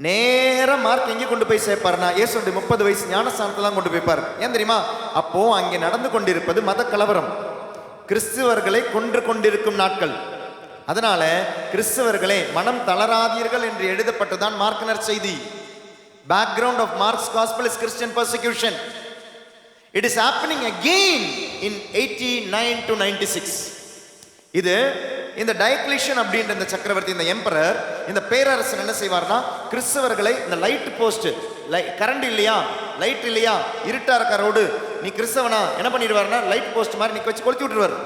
நேரம் மார்க் எங்கே கொண்டு போய் சேர்ப்பாருன்னா, இயேசுடைய 30 வயசு ஞானஸ்தானத்துல கொண்டு போய்ப்பார். ஏன் தெரியுமா? அப்போ அங்கே நடந்து கொண்டிருப்பது மத கலவரம், கிறிஸ்துவர்களை கொன்று கொண்டிருக்கும் நாட்கள். அதனால கிறிஸ்தவர்களே மனம் தளராதீர்கள் என்று எழுதப்பட்டதான் மார்க் நற்செய்தி. Background of Mark's gospel is Christian persecution. It is happening again in 89 to 96. இது இந்த டயக்லிஷியன் அப்படின்ற இந்த சக்கரவர்த்தி, இந்த எம்பரர், இந்த பேரரசன் என்ன செய்வார்னா, கிறிஸ்தவர்களை இந்த லைட் போஸ்ட், கரண்ட் இல்லையா, லைட் இல்லையா, இருட்டா இருக்க ரோடு, நீ கிறிஸ்தவனா என்ன பண்ணிடுவார்னா, லைட் போஸ்ட் மாதிரி நிக்க வச்சு கொளுத்தி விட்டுருவார்.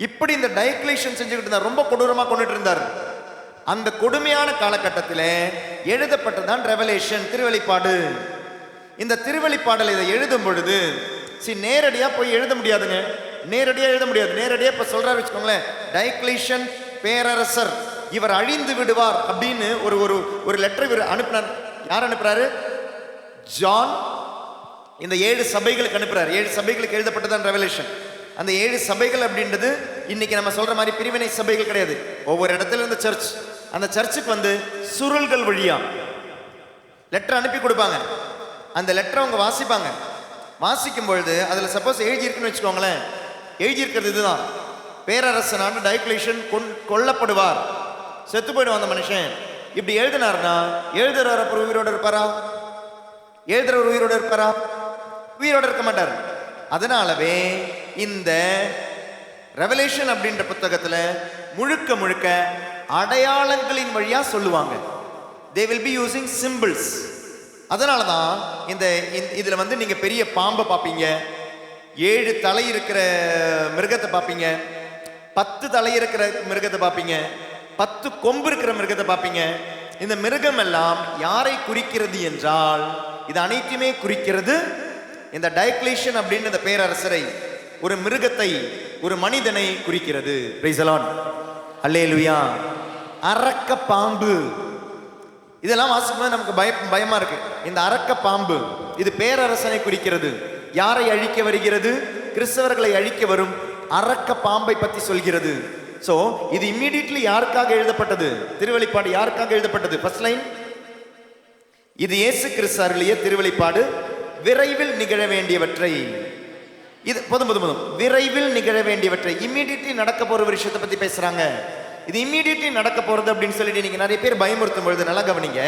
இப்படி இந்த டயக்லிஷியன் செஞ்சுக்கிட்டு இருந்தார். ரொம்ப கொடூரமா கொண்டுட்டு இருந்தார். அந்த கொடுமையான காலகட்டத்தில் எழுதப்பட்டதான் ரெவலேஷன், திருவெளிப்பாடு. இந்த திருவெளிப்பாடல் இதை எழுதும் பொழுது நேரடியா போய் எழுத முடியாதுங்க. நேரடியா இப்ப சொல்றாரு வச்சுக்கோங்களேன், டயக்லிஷியன் பேரரசர் இவர் அழிந்து விடுவார் அப்படின்னு ஒரு லெட்டர் இவர் அனுப்பினார். யார் அனுப்புறாரு? ஜான் இந்த 7 சபைகளுக்கு அனுப்புறாரு. 7 சபைகளுக்கு எழுதப்பட்டதான் ரெவலேஷன். அந்த 7 சபைகள் அப்படின்றது இன்னைக்கு நம்ம சொல்ற மாதிரி பிரிவினை சபைகள் கிடையாது. ஒவ்வொரு இடத்துல இருந்த சர்ச், அந்த சர்ச்சுக்கு சுருள்கள் வழியா லெட்டர் அனுப்பி கொடுப்பாங்க. அந்த லெட்டரை அவங்க வாசிப்பாங்க. வாசிக்கும் பொழுது அதுல சப்போஸ் எழுதியிருக்குன்னு வச்சுக்கோங்களேன், எழுதியிருக்கிறது இதுதான்: பேரரசனான டயக்லிஷியன் கொல்லப்படுவார், செத்து போயிடுவான் அந்த மனுஷன். இப்படி எழுதினார்னா எழுதுறவர் அப்புறம் உயிரோடு இருப்பாரா? எழுதுறவர் உயிரோடு இருப்பாரா? உயிரோடு இருக்க மாட்டார். அதனாலவே இந்த ரெவலேஷன் அப்படின்ற புத்தகத்துல முழுக்க அடையாளங்களின் வழியா சொல்லுவாங்க. they will be using symbols. அதனால தான் இதுல வந்து நீங்க பெரிய பாம்பை பார்ப்பீங்க, 7 தலை இருக்கிற மிருகத்தை பார்ப்பீங்க, 10 தலை இருக்கிற மிருகத்தை பார்ப்பீங்க, 10 கொம்பு இருக்கிற மிருகத்தை பார்ப்பீங்க. இந்த மிருகம் எல்லாம் யாரை குறிக்கிறது என்றால், இது அனைத்துமே குறிக்கிறது இந்த டயக்லேஷன் அப்படின்னு இந்த பேரரசரை, ஒரு மிருகத்தை, ஒரு மனிதனை குறிக்கிறது. பிரைஸ் தி லார்ட், அல்லேலூயா. அரக்க பாம்பு, இதெல்லாம் வாசிக்கும்போது நமக்கு பயமா இருக்கு. இந்த அரக்க பாம்பு இது பேரரசனை குறிக்கிறது. யாரை அழிக்க வருகிறது? கிறிஸ்தவர்களை அழிக்க வரும் அரக்க பாம்பை பத்தி சொல்கிறது. சோ இது இம்மீடியட்லி யாருக்காக எழுதப்பட்டது? திருவெளிப்பாடு யாருக்காக எழுதப்பட்டது? ஃபர்ஸ்ட் லைன், இது இயேசு கிறிஸ்து அருளிய திருவெளிப்பாடு, விரைவில் நிகழ வேண்டியவற்றை. இது போதும் விரைவில் நிகழ வேண்டியவற்றை, இம்மீடியட்லி நடக்க போற ஒரு விஷயத்தை பத்தி பேசுறாங்க. இது இம்மீடியட்லி நடக்க போறது அப்படின்னு சொல்லிட்டு நீங்க நிறைய பேர் பயமுறுத்தும் பொழுது, நல்லா கவனிங்க,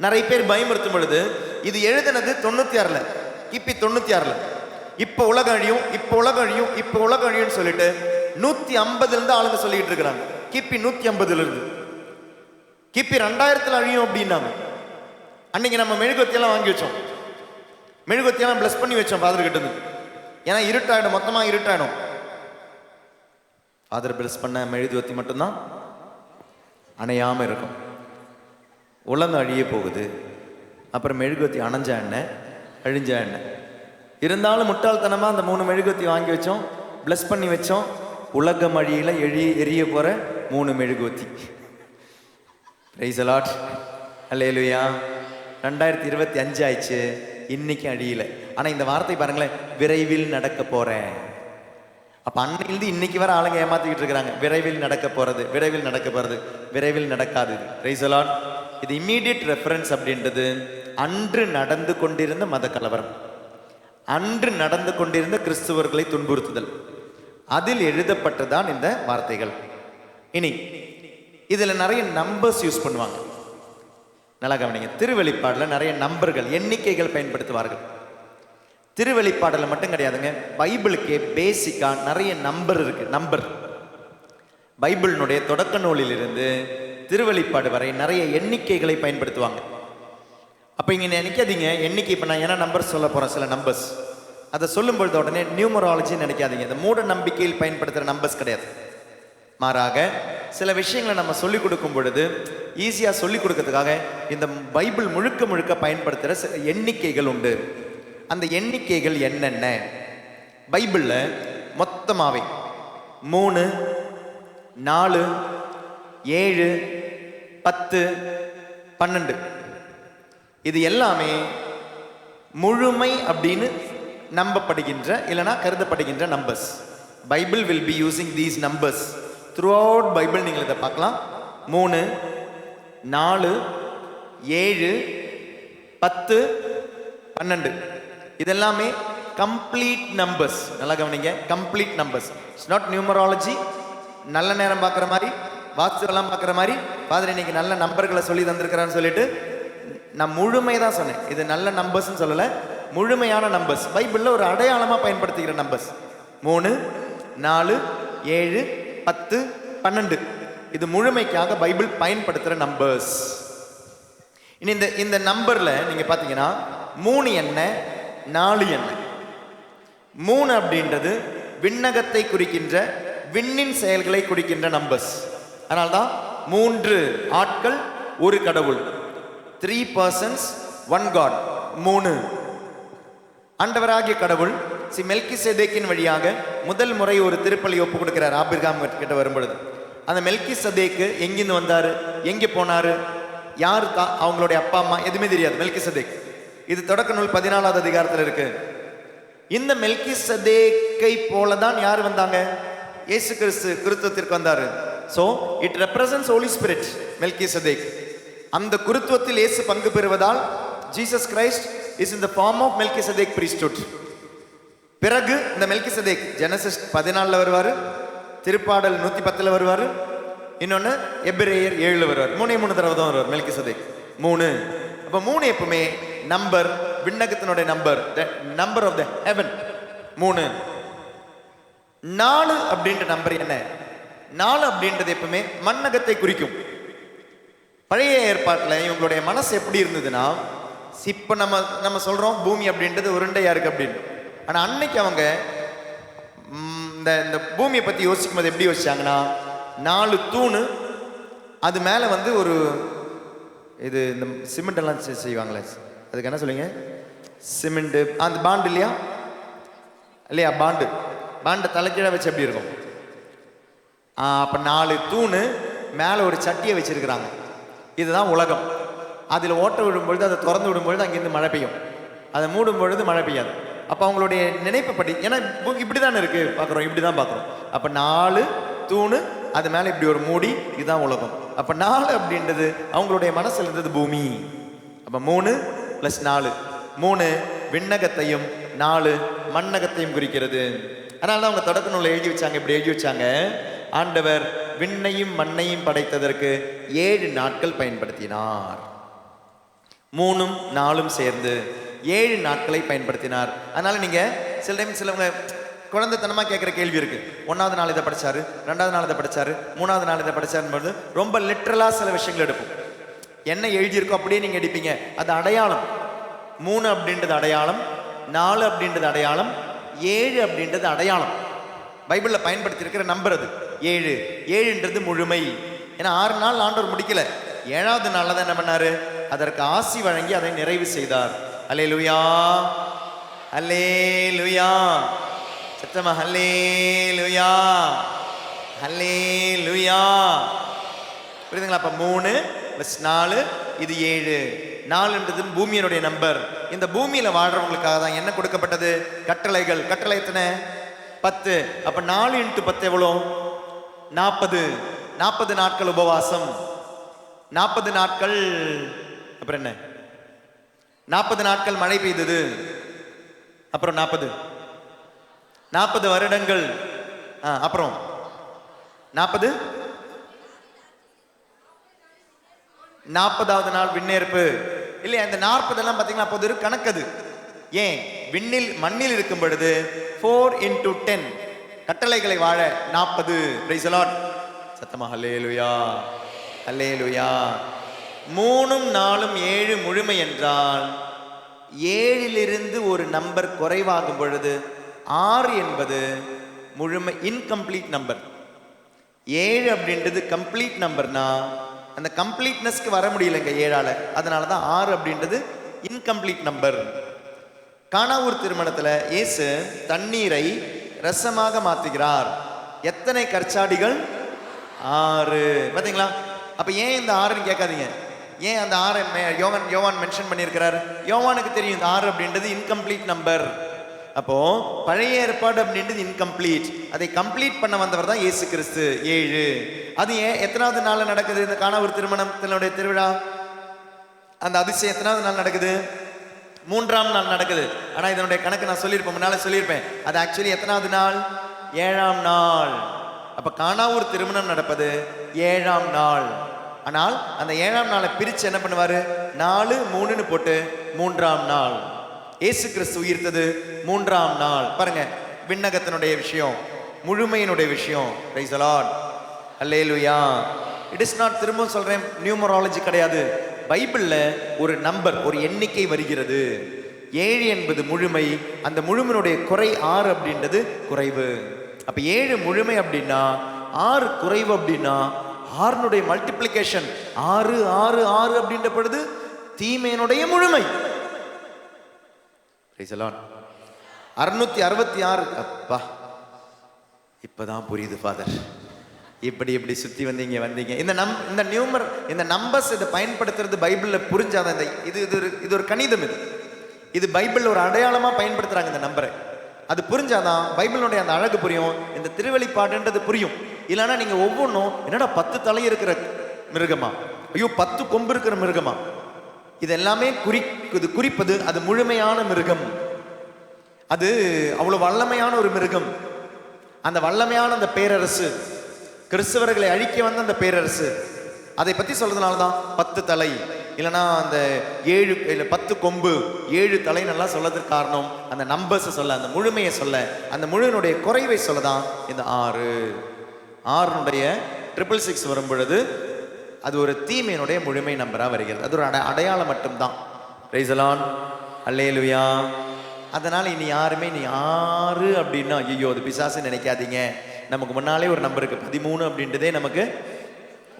நிறைய பேர் பயமுறுத்தும் பொழுது இது எழுதினது 96ல, கிபி 96ல, இப்ப உலகம் அழியும், இப்ப உலகம் அழியும், இப்ப உலகம் அழியும் சொல்லிட்டு 150ல இருந்து ஆளுங்க சொல்லிட்டு இருக்கிறாங்க. கிபி 150ல இருந்து கிபி 2000ல அழியும் அப்படின்னாங்க. அன்னைக்கு நம்ம மெழுகுவத்தியெல்லாம் வாங்கி வச்சோம், மெழுகுவத்தியெல்லாம் பிளஸ் பண்ணி வச்சோம் ஃபாதர் கிட்ட இருந்து. ஏன்னா இருட்டாயிடும், மொத்தமா இருட்டாயிடும். ஃபாதர் பிளஸ் பண்ண மெழுகுவத்தி மட்டும்தான் அணையாம இருக்கும். உலகம் அழிய போகுது, அப்புறம் மெழுகுவத்தி அணைஞ்சா என்ன, அழிஞ்சா என்ன. இருந்தாலும் முட்டாள்தனமா அந்த 3 மெழுகுவத்தி வாங்கி வச்சோம், பிளஸ் பண்ணி வச்சோம். உலகம் அழியில எரிய போற 3 மெழுகுவத்தி. பிரைஸ் தி லார்ட், அல்லேலூயா. 2025 ஆயிடுச்சு, இன்னைக்கு அழியல. ஆனா இந்த வார்த்தை பாருங்களேன், விரைவில் நடக்க போறேன். அப்ப அன்னையிலிருந்து இன்னைக்கு வர ஆளுங்க ஏமாத்திக்கிட்டு இருக்கிறாங்க. விரைவில் நடக்க போறது, விரைவில் நடக்க போறது, விரைவில் நடக்காது. Price the Lord. இது இம்மீடியட் ரெஃபரன்ஸ் அப்படின்றது அன்று நடந்து கொண்டிருந்த மத கலவரம், அன்று நடந்து கொண்டிருந்த கிறிஸ்துவர்களை துன்புறுத்துதல், அதில் எழுதப்பட்டதான் இந்த வார்த்தைகள். இனி இதுல நிறைய நம்பர்ஸ் யூஸ் பண்ணுவாங்க, நல்லா கவனிங்க. திருவெளிப்பாடுல நிறைய நம்பர்கள், எண்ணிக்கைகள் பயன்படுத்துவார்கள். திருவெளிப்பாடுல மட்டும் கிடையாதுங்க, பைபிளுக்கே பேசிக்கா நிறைய நம்பர் இருக்கு. நம்பர், பைபிளினுடைய தொடக்க நூலில் இருந்து திருவெளிப்பாடு வரை நிறைய எண்ணிக்கைகளை பயன்படுத்துவாங்க. அப்ப இங்க நினைக்காதீங்க எண்ணிக்கை, இப்ப நான் என்ன நம்பர் சொல்ல போறேன், சில நம்பர்ஸ், அதை சொல்லும் பொழுது உடனே நியூமராலஜி நினைக்காதீங்க. இந்த மூட நம்பிக்கையில் பயன்படுத்துற நம்பர்ஸ் கிடையாது. மாறாக சில விஷயங்களை நம்ம சொல்லிக் கொடுக்கும் பொழுது ஈஸியா சொல்லிக் கொடுக்கறதுக்காக இந்த பைபிள் முழுக்க முழுக்க பயன்படுத்துற சில எண்ணிக்கைகள் உண்டு. அந்த எண்ணிக்கைகள் என்னென்ன? பைபிள்ல மொத்தமாவே 3, 4, 7, 10, 12 இது எல்லாமே முழுமை அப்படின்னு நம்பப்படுகின்ற, இல்லைனா கருதப்படுகின்ற numbers. Bible will be using these numbers throughout Bible. நீங்கள் இதை பார்க்கலாம். 3, 4, 7, 10, 12 இதெல்லாமே கம்ப்ளீட் நம்பர்ஸ். நல்லா கவனிங்க, complete numbers. It's not numerology. நல்ல நேரம் பார்க்குற மாதிரி, வாஸ்துவெல்லாம் பார்க்குற மாதிரி ஃபாதர் இன்னைக்கு நல்ல நம்பர்களை சொல்லி தந்திருக்கிறான்னு சொல்லிட்டு நான் முழுமை தான் சொன்னேன். இது நல்ல நம்பர்ஸ்ன்னு சொல்லலை, முழுமையான நம்பர்ஸ். பைபிளில் ஒரு அடையாளமாக பயன்படுத்துகிற நம்பர்ஸ் 3, 4, 7, 10, 12 இது முழுமைக்காக பைபிள் பயன்படுத்துகிற நம்பர்ஸ். இனி இந்த நம்பரில் நீங்கள் பார்த்தீங்கன்னா 3 என்ன, 4 என்ன? 3 அப்படின்றது விண்ணகத்தை குறிக்கின்ற, விண்ணின் செயல்களை குறிக்கின்ற நம்பர்ஸ். அதனால்தான் 3 ஆட்கள் ஒரு கடவுள், 3 persons 1 God. 3 ஆண்டவராகிய கடவுள் மெல்கிசேதேக்கின் வழியாக முதல் முறை ஒரு திருப்பலி ஒப்பு கொடுக்கிறார் ஆபிரகாம் கிட்ட வரும்பொழுது. அந்த மெல்கிசேதேக்கு எங்கிருந்து வந்தாரு, எங்கே போனாரு, யாரு அவங்களுடைய அப்பா அம்மா எதுவுமே தெரியாது. மெல்கிசேதேக் இது தொடக்க நூல் 14வது அதிகாரத்தில் இருக்கு. இந்த மெல்கிசேதேக்கை போலதான் யார் வந்தாங்க? இயேசு கிறிஸ்து கிறிஸ்துவத்திற்கு வந்தாரு. So it represents holy spirit. மெல்கிசேதேக் அந்த குருத்துவத்தில் இயேசு பங்கு பெறுவதால் Jesus Christ is in the form of Melchizedek priesthood. பிறகு இந்த மெல்கிசேதேக் ஜெனசிஸ் 14ல வருவாரு, திருப்பாடல் 110ல வருவாரு, இன்னொன்னு எபிரேயர் 7ல வருவார். 3 தடவை தான் வருவார் மெல்கிசேதேக். 3 அப்ப 3 எப்பவுமே நம்பர், விண்ணகத்தினுடைய number, number of the heaven 3. 4 அப்படின்ற நம்பர் என்ன? 4 அப்படின்றது எப்பவுமே மண்ணகத்தை குறிக்கும். பழைய ஏற்பாட்டில் இவங்களுடைய மனசு எப்படி இருந்ததுன்னா, இப்போ நம்ம சொல்கிறோம் பூமி அப்படின்றது உருண்டையாக இருக்குது அப்படின்னு. ஆனால் அன்னைக்கு அவங்க இந்த பூமியை பற்றி யோசிக்கும் போது எப்படி யோசிச்சாங்கன்னா, 4 தூணு, அது மேலே வந்து ஒரு இது இந்த சிமெண்ட் எல்லாம் செய்வாங்களே, அதுக்கு என்ன சொல்லுங்க, சிமெண்ட்டு, அந்த பாண்டு இல்லையா இல்லையா பாண்டை தலைக்கீழ வச்சு எப்படி இருக்கும்? அப்போ 4 தூணு மேலே ஒரு சட்டியை வச்சிருக்கிறாங்க. இதுதான் உலகம். அதில் ஓட்ட விடும்பொழுது, அதை திறந்து விடும்பொழுது அங்கேருந்து மழை பெய்யும், அதை மூடும் பொழுது மழை பெய்யாது. அப்போ அவங்களுடைய நினைப்புப்படி, ஏன்னா இப்படி தானே இருக்குது பார்க்குறோம், இப்படி தான் பார்க்குறோம். அப்போ 4 தூணு, அது மேலே இப்படி ஒரு மூடி, இதுதான் உலகம். அப்போ 4 அப்படின்றது அவங்களுடைய மனசில் இருந்தது பூமி. அப்போ 3 + 4, 3 விண்ணகத்தையும் 4 மண்ணகத்தையும் குறிக்கிறது. அதனால தான் அவங்க தொடக்க நூலில் எழுதி வச்சாங்க, இப்படி எழுதி வச்சாங்க, ஆண்டவர் விண்ணையும் மண்ணையும் படைத்ததற்கு 7 நாட்கள் பயன்படுத்தினார். 3ம் 4ம் சேர்ந்து 7 நாட்களை பயன்படுத்தினார். அதனால நீங்க சில டைம் சிலவங்க குழந்தைத்தனமா கேட்குற கேள்வி இருக்கு, 1வது நாள் இதை படிச்சாரு, 2வது நாள் இதை படிச்சாரு, 3வது நாள் இதை படிச்சாருன்னு ரொம்ப லிட்ரலா சில விஷயங்கள் எடுப்போம். என்ன எழுதியிருக்கோ அப்படியே நீங்க எடுப்பீங்க. அது அடையாளம். 3 அப்படின்றது அடையாளம், 4 அப்படின்றது அடையாளம், 7 அப்படின்றது அடையாளம். பைபிளில் பயன்படுத்தி இருக்கிற நம்பர் அது 7. 7ன்றது முழுமை. ஏன்னா 6 நாள் ஆண்டவர் முடிக்கல, 7வது நாளில் தான் என்ன பண்ணாரு, அதற்கு ஆசி வழங்கி அதை நிறைவு செய்தார். அல்லேலூயா, அல்லேலூயா, சத்தமா அல்லேலூயா, அல்லேலூயா. புரியுதுங்களா? அப்ப 3 + 4 இது 7. 4ன்றது பூமியினுடைய நம்பர். இந்த பூமியில வாழ்றவங்களுக்காக தான் என்ன கொடுக்கப்பட்டது? கட்டளைகள். கட்டளை எத்தனை? 10. அப்ப 4 × 10 எவ்வளோ? 40. 40 நாட்கள் உபவாசம், 40 நாட்கள். அப்புறம் என்ன? 40 நாட்கள் மழை பெய்தது. அப்புறம் 40 வருடங்கள். அப்புறம் 40வது நாள் விண்ணேற்பு. இல்லையா? இந்த 40 எல்லாம் பார்த்தீங்கன்னா அப்போது ஒரு கணக்கது. ஏன்? மண்ணில் இருக்கும் பொழுது 4 × 10 கட்டளைகளை வாழ 40. Price the lord. சத்தமா அல்லேலூயா, அல்லேலூயா. 3ம் 4ம் 7 முழுமை என்றால் 7லிருந்து ஒரு நம்பர் குறைவாகும் பொழுது 6 என்பது முழுமை, இன்கம்ப்ளீட் நம்பர். 7 அப்படின்றது கம்ப்ளீட் நம்பர்னா அந்த கம்ப்ளீட்னஸ்க்கு வர முடியலைங்க 7ஆல. அதனால தான் 6 அப்படின்றது இன்கம்ப்ளீட் நம்பர். கானாவூர் திருமணத்தில் இயேசு தண்ணீரை ரசமாக மாற்றுகிறார். எத்தனை கற்சாடிகள்? 6. பார்த்தீங்களா? அப்போ ஏன் இந்த 6ன்னு கேட்காதீங்க. ஏன் அந்த 6 யோவான் மென்ஷன் பண்ணியிருக்கிறார்? யோவானுக்கு தெரியும் இந்த 6 அப்படின்றது இன்கம்ப்ளீட் நம்பர். அப்போ பழைய ஏற்பாடு அப்படின்றது இன்கம்ப்ளீட், அதை கம்ப்ளீட் பண்ண வந்தவர் தான் இயேசு கிறிஸ்து. 7. அது ஏன் எத்தனாவது நாள் நடக்குது? இந்த கானாவூர் திருமணத்தினுடைய திருவிழா, அந்த அதிசயம் எத்தனாவது நாள் நடக்குது? 3ஆம் நாள் நடக்குது. ஆனா இதனுடைய கணக்கு நான் சொல்லியிருப்பேன், முன்னால சொல்லியிருப்பேன். அது ஆக்சுவலி எத்தனாவது நாள்? 7ஆம் நாள். அப்ப கானாவூர் திருமணம் நடப்பது 7ஆம் நாள். ஆனால் அந்த 7ஆம் நாளை பிரிச்சு என்ன பண்ணுவாரு? 4, 3ன்னு போட்டு 3ஆம் நாள். இயேசு கிறிஸ்து உயிர்த்தது 3ஆம் நாள். பாருங்க, விண்ணகத்தினுடைய விஷயம், முழுமையினுடைய விஷயம். Price the Lord, hallelujah. It is not, திரும்ப சொல்றேன், நியூமராலஜி கிடையாது. பைபிள்ல ஒரு நம்பர், ஒரு எண்ணிக்கை வருகிறது. 7 என்பது முழுமை, அந்த முழுமையினுடைய குறை 6 அப்படின்றது குறைவு. அப்ப 7 முழுமை அப்படின்னா 6 குறைவு அப்படின்னா 6னுடைய மல்டிப்ளிகேஷன் 6 6 6 அப்படின்ற பொழுது தீமையினுடைய முழுமை. 666. அப்பா, இப்பதான் புரியுது ஃபாதர், இப்படி சுத்தி வந்தீங்க. இந்த நம்பர்ஸ் இதை பயன்படுத்துறது பைபிள்ல புரிஞ்சாதான். இது ஒரு கணிதம். இது பைபிள் ஒரு அடையாளமா பயன்படுத்துறாங்க இந்த நம்பரை. அது புரிஞ்சாதான் பைபிளுடைய அந்த அழகு புரியும், இந்த திருவெளிப்பாடுன்றது புரியும். இல்லைன்னா நீங்க ஒவ்வொன்றும் என்னடா 10 தலை இருக்கிற மிருகமா, ஐயோ 10 கொம்பு இருக்கிற மிருகமா, இது எல்லாமே குறிப்பது அது முழுமையான மிருகம். அது அவ்வளவு வல்லமையான ஒரு மிருகம். அந்த வல்லமையான அந்த பேரரசு, கிறிஸ்தவர்களை அழிக்க வந்த அந்த பேரரசு, அதை பத்தி சொல்றதுனால தான் 10 தலை, இல்லைன்னா அந்த 7 இல்லை 10 கொம்பு 7 தலை நல்லா சொல்லதுக்கு காரணம் அந்த நம்பர்ஸை சொல்ல, அந்த முழுமையை சொல்ல, அந்த முழுனுடைய குறைவை சொல்லதான் இந்த 6. 6னுடைய 666 வரும் பொழுது அது ஒரு தீமையினுடைய முழுமை நம்பராக வருகிறது. அது ஒரு அடையாளம் மட்டும்தான். பிரைஸ் தி லார்ட், அல்லேலூயா. அதனால் இனி யாருமே நீ 6 அப்படின்னா ஐயோ அது பிசாசு நினைக்காதீங்க. நமக்கு முன்னாலே ஒரு நம்பர் இருக்குது 13 அப்படின்றதே நமக்கு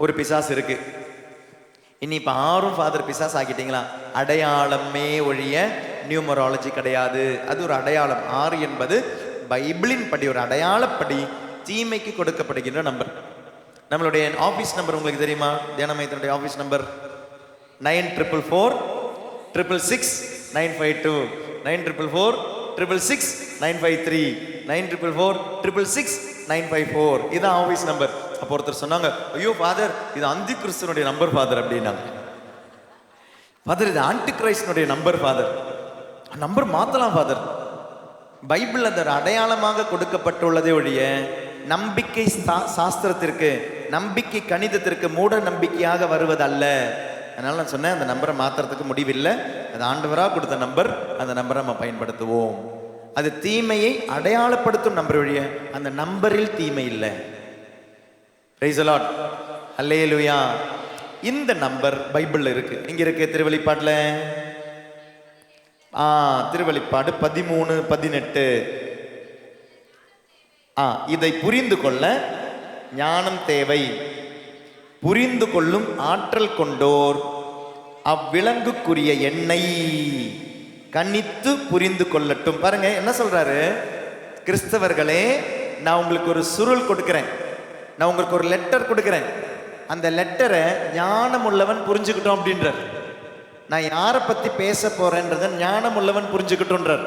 ஒரு பிசாசு இருக்கு. இனி இப்போ 6 ஃபாதர் பிசாஸ் ஆக்கிட்டீங்களா? அடையாளமே ஒழிய நியூமராலஜி கிடையாது. அது ஒரு அடையாளம். 6 என்பது பைபிளின் படி ஒரு அடையாளப்படி தீமைக்கு கொடுக்கப்படுகின்ற நம்பர். நம்மளுடைய ஆஃபீஸ் நம்பர் உங்களுக்கு தெரியுமா? தியானமயத்தினுடைய ஆஃபீஸ் நம்பர் 9446666952, 9446666953, 9446666954. இதுதான் ஆஃபீஸ் நம்பர். அப்போ ஒருத்தர் சொன்னாங்க, ஐயோ ஃபாதர் இது அந்தி கிறிஸ்துவனுடைய நம்பர் ஃபாதர் அப்படின்னாங்க. ஃபாதர் இது ஆன்டி கிரைஸ்டனுடைய நம்பர் ஃபாதர், நம்பர் மாத்தலாம் ஃபாதர். பைபிள் அந்த அடையாளமாக கொடுக்கப்பட்டுள்ளதே ஒழிய நம்பிக்கை சாஸ்திரத்திற்கு, நம்பிக்கை கணிதத்திற்கு மூட நம்பிக்கையாக வருவதல்ல. அதனால நான் சொன்னேன் அந்த நம்பரை மாத்துறதுக்கு முடிவில்லை. அது ஆண்டவராக கொடுத்த நம்பர், அந்த நம்பரை நம்ம பயன்படுத்துவோம். அது தீமையை அடையாளப்படுத்தும் நம்பர் ஒழிய அந்த நம்பரில் தீமை இல்லை. பிரைஸ் தி லார்ட், அல்லேலூயா. இந்த நம்பர் பைபிள்ல இருக்கு. எங்க இருக்கு? திருவெளிப்பாட்டுல. திருவெளிப்பாடு 13:18. இதை புரிந்து கொள்ள ஞானம் தேவை. புரிந்து கொள்ளும் ஆற்றல் கொண்டோர் அவ்விலங்குக்குரிய எண்ணெய் கணித்து புரிந்து கொள்ளட்டும். பாருங்க என்ன சொல்றாரு? கிறிஸ்தவர்களே, நான் உங்களுக்கு ஒரு சுருள் கொடுக்கிறேன், நான் உங்களுக்கு ஒரு லெட்டர் கொடுக்கிறேன். அந்த லெட்டரை ஞானம் உள்ளவன் புரிஞ்சுக்கிட்டோம் அப்படின்றார். நான் யாரை பத்தி பேச போறேன்றத ஞானம் உள்ளவன் புரிஞ்சுக்கிட்டோன்றார்.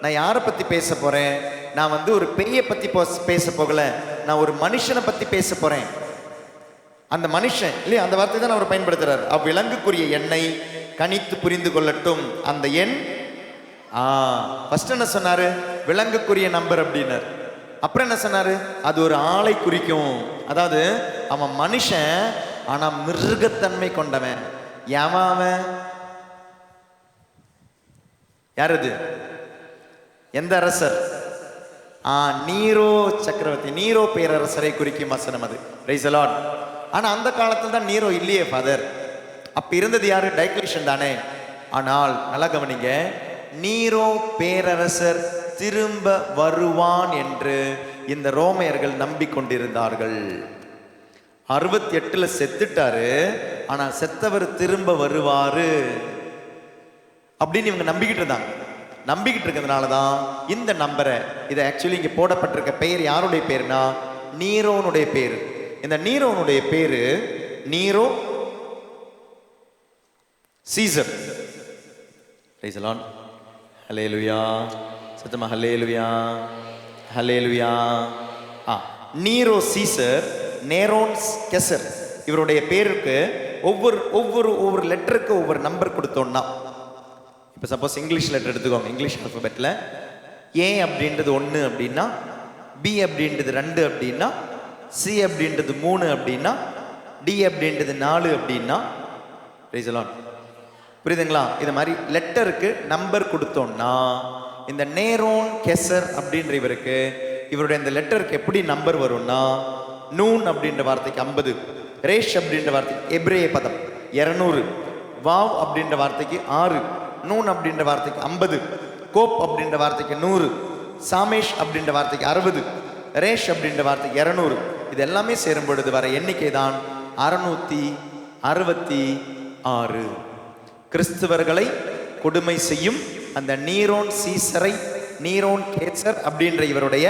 நான் யாரை பத்தி பேச போறேன்? நான் ஒரு பேயை பத்தி பேச போகல, நான் ஒரு மனுஷனை பத்தி பேச போறேன். அந்த மனுஷன் இல்லையா, அந்த வார்த்தை தான் அவர் பயன்படுத்துறார். அவ்விலங்குக்குரிய எண்ணெய் கணித்து புரிந்து கொள்ளட்டும். அந்த எண் ஃபர்ஸ்ட் என்ன சொன்னாரு? விலங்குக்குரிய நம்பர் அப்படின்னார். அப்புறம் என்ன சொன்னாரு? அது ஒரு ஆளை குறிக்கும். அதாவது அவன் மனுஷன், ஆனா மிருகத்தன்மை கொண்டவன். அவன் யார்? அது எந்த அரசர்? நீரோ சக்கரவர்த்தி, நீரோ பேரரசரை குறிக்கும் வசனம் அது. Price the Lord. ஆனா அந்த காலத்துல தான் நீரோ இல்லையே ஃபாதர். அப்ப இருந்தது யாரு? டைக்ளேஷன் தானே. ஆனால் நல்லா கவனிங்க, நீரோ பேரரசர் திரும்ப வருவான் என்று இந்த ரோமையர்கள் நம்பிக்கொண்டிருந்தார்கள். 68 செத்துட்டாரு, ஆனா செத்தவர் திரும்ப வருவாரு அப்படின்னு இவங்க நம்பிக்கிட்டு இருந்தாங்க. நம்பிக்கிட்டு இருக்கிறதுனால தான் இந்த நம்பரை, இதை ஆக்சுவலி இங்கே போடப்பட்டிருக்க பெயர் யாருடைய பேருனா நீரோனுடைய பேரு. இந்த நீரோனுடைய பேரு நீரோ சீசர். பிரைஸ் தி லார்ட், ஹல்லேலூயா. சத்தமா ஹல்லேலூயா, ஹல்லேலூயா. நீரோ சீசர், நேரோன் கெசர், இவருடைய பேருக்கு ஒவ்வொரு லெட்டருக்கு ஒவ்வொரு நம்பர் கொடுத்தோம்னா, இப்போ சப்போஸ் இங்கிலீஷ் லெட்டர் எடுத்துக்கோங்க. இங்கிலீஷ் ஆல்பபெட்டில் ஏ அப்படின்றது 1 அப்படின்னா, பி அப்படின்றது 2 அப்படின்னா, சி அப்படின்றது 3 அப்படின்னா, டி அப்படின்றது 4 அப்படின்னா, பிரைஸ் தி லார்ட், புரியுதுங்களா? இது மாதிரி லெட்டருக்கு நம்பர் கொடுத்தோம்னா, இந்த நேரோன் கெசர் அப்படின்ற இவருக்கு, இவருடைய இந்த லெட்டருக்கு எப்படி நம்பர் வரும்னா, நூன் அப்படின்ற வார்த்தைக்கு 50, ரேஷ் அப்படின்ற வார்த்தைக்கு எப்ரேய பதம் 200, வாவ் அப்படின்ற வார்த்தைக்கு 6, நூன் அப்படின்ற வார்த்தைக்கு 50, கோப் அப்படின்ற வார்த்தைக்கு 100, சாமேஷ் அப்படின்ற வார்த்தைக்கு 60, ரேஷ் அப்படின்ற வார்த்தைக்கு 200. இது எல்லாமே சேரும் பொழுது வர எண்ணிக்கை தான் 666. கிறிஸ்தவர்களை கொடுமை செய்யும் அந்த நீரோன் சீசரை, நீரோன் கேசர் அப்படின்ற இவருடைய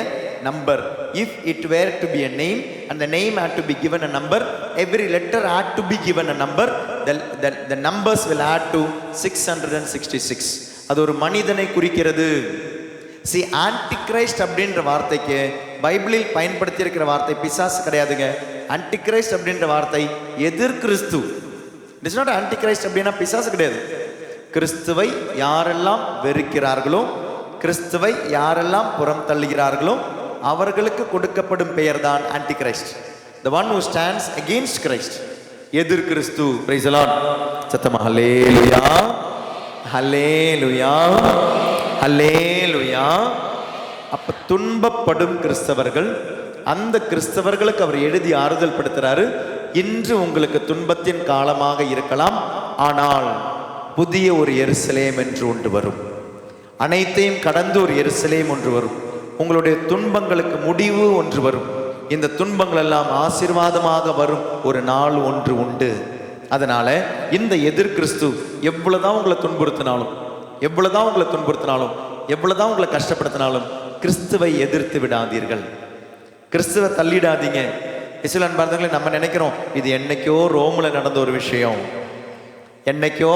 number. If it were to be a name and the name had to be given a number, every letter had to be given a number. The numbers will add to 666. அது ஒரு மனிதனை குறிக்கிறது. See, antichrist அப்படின்ற வார்த்தைக்கு பைபிளில் பயன்படுத்தி இருக்கிற வார்த்தை பிசாசு கிடையாதுங்க. antichrist அப்படின்ற வார்த்தை எதிர் கிறிஸ்து. It is not antichrist அப்படின்னா பிசாசு கிடையாது. கிறிஸ்துவை யாரெல்லாம் வெறுக்கிறார்களோ, கிறிஸ்துவை யாரெல்லாம் புறம் தள்ளுகிறார்களோ அவர்களுக்கு கொடுக்கப்படும் பெயர் தான் Antichrist. The one who stands against Christ, எதிர் கிறிஸ்து. Praise the Lord. சத்தமா ஹல்லேலூயா, ஹல்லேலூயா, ஹல்லேலூயா. அப்ப துன்பப்படும் கிறிஸ்தவர்கள், அந்த கிறிஸ்தவர்களுக்கு அவர் எழுதி ஆறுதல் படுத்துறாரு. இன்று உங்களுக்கு துன்பத்தின் காலமாக இருக்கலாம், ஆனால் புதிய ஒரு எருசலேம் என்று ஒன்று வரும். அனைத்தையும் கடந்து ஒரு எருசலேம் ஒன்று வரும். உங்களுடைய துன்பங்களுக்கு முடிவு ஒன்று வரும். இந்த துன்பங்கள் எல்லாம் ஆசீர்வாதமாக வரும் ஒரு நாள் ஒன்று உண்டு. அதனால இந்த எதிர் கிறிஸ்து எவ்வளவுதான் உங்களை துன்புறுத்தினாலும், எவ்வளவுதான் உங்களை துன்புறுத்தினாலும், எவ்வளவுதான் உங்களை கஷ்டப்படுத்தினாலும் கிறிஸ்துவை எதிர்த்து விடாதீர்கள். கிறிஸ்துவை தள்ளிடாதீங்க. இஸ்ரவேல் அன்பார்ந்தவர்களே, நம்ம நினைக்கிறோம் இது என்னைக்கோ ரோம்ல நடந்த ஒரு விஷயம், என்னைக்கோ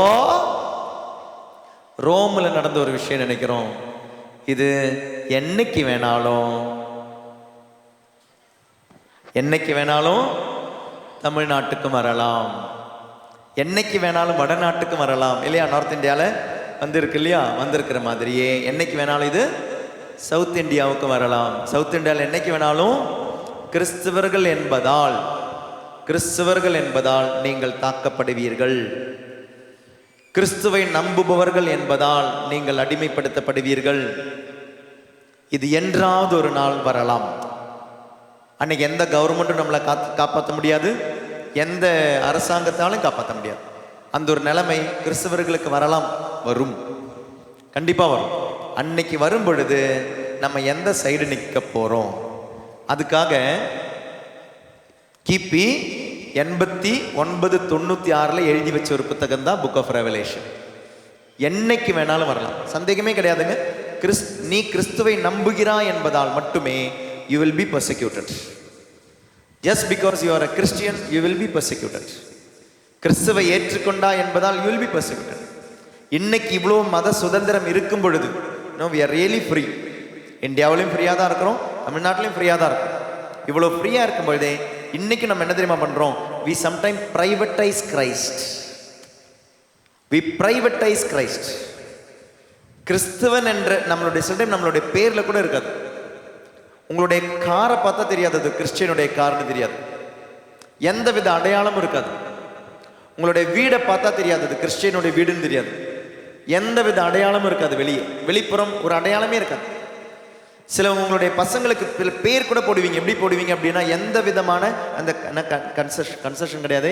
ரோம்ல நடந்த ஒரு விஷயம் நினைக்கிறோம். இது என்னைக்கு வேணாலும் தமிழ்நாட்டுக்கும் வரலாம், என்னைக்கு வேணாலும் வடநாட்டுக்கும் வரலாம் இல்லையா? நார்த் இந்தியாவில் வந்திருக்கு இல்லையா? வந்திருக்கிற மாதிரியே என்னைக்கு வேணாலும் இது சவுத் இந்தியாவுக்கு வரலாம். சவுத் இந்தியாவில் என்னைக்கு வேணாலும் கிறிஸ்தவர்கள் என்பதால் நீங்கள் தாக்கப்படுவீர்கள். கிறிஸ்துவை நம்புபவர்கள் என்பதால் நீங்கள் அடிமைப்படுத்தப்படுவீர்கள். இது என்றாவது ஒரு நாள் வரலாம். அன்னைக்கு எந்த கவர்மெண்ட்டும் நம்மளை காப்பாற்ற முடியாது, எந்த அரசாங்கத்தாலும் காப்பாற்ற முடியாது. அந்த ஒரு நிலைமை கிறிஸ்தவர்களுக்கு வரலாம், வரும், கண்டிப்பா வரும். அன்னைக்கு வரும் பொழுது நம்ம எந்த சைடு நிற்க போறோம்? அதுக்காக கிபி 8996 எழுதி வச்ச ஒரு புத்தகம் தான் புக் ஆஃப் ரெவலேஷன். என்னைக்கு வேணாலும் வரலாம், சந்தேகமே கிடையாதுங்க. நீ கிறிஸ்துவை நம்புகிறாய் என்பதால் மட்டுமே you will be persecuted. Just because you are a Christian, you will be persecuted. கிறிஸ்துவை ஏற்றுக்கொண்டா என்பதால் you will be persecuted. இன்னைக்கு இவ்வளோ மத சுதந்திரம் இருக்கும் பொழுது we are really free. இந்தியாவிலையும் ஃப்ரீயாக தான் இருக்கிறோம், தமிழ்நாட்டிலையும் ஃப்ரீயாக தான் இருக்கும். இவ்வளோ ஃப்ரீயாக இருக்கும் பொழுதே இன்னைக்கு நம்ம என்ன தெரியுமா பண்றோம்? we sometimes privatize Christ. we privatize Christ. கிறிஸ்துவன் என்ற நம்மளுடைய சில நம்மளுடைய பேர்ல கூட இருக்காது. உங்களுடைய காரை பார்த்தா தெரியாது அது கிறிஸ்டியனுடைய கார்னு தெரியாது, எந்த வித அடையாளமும் இருக்காது. உங்களுடைய வீடை பார்த்தா தெரியாது அது கிறிஸ்டியனுடைய வீடுன்னு தெரியாது, எந்த வித அடையாளமும் இருக்காது. வெளிப்புறம் ஒரு அடையாளமே இருக்காது. சில உங்களுடைய பசங்களுக்கு பேர் கூட போடுவீங்க, எப்படி போடுவீங்க அப்படின்னா எந்த விதமான அந்த கன்செஷன் கிடையாது,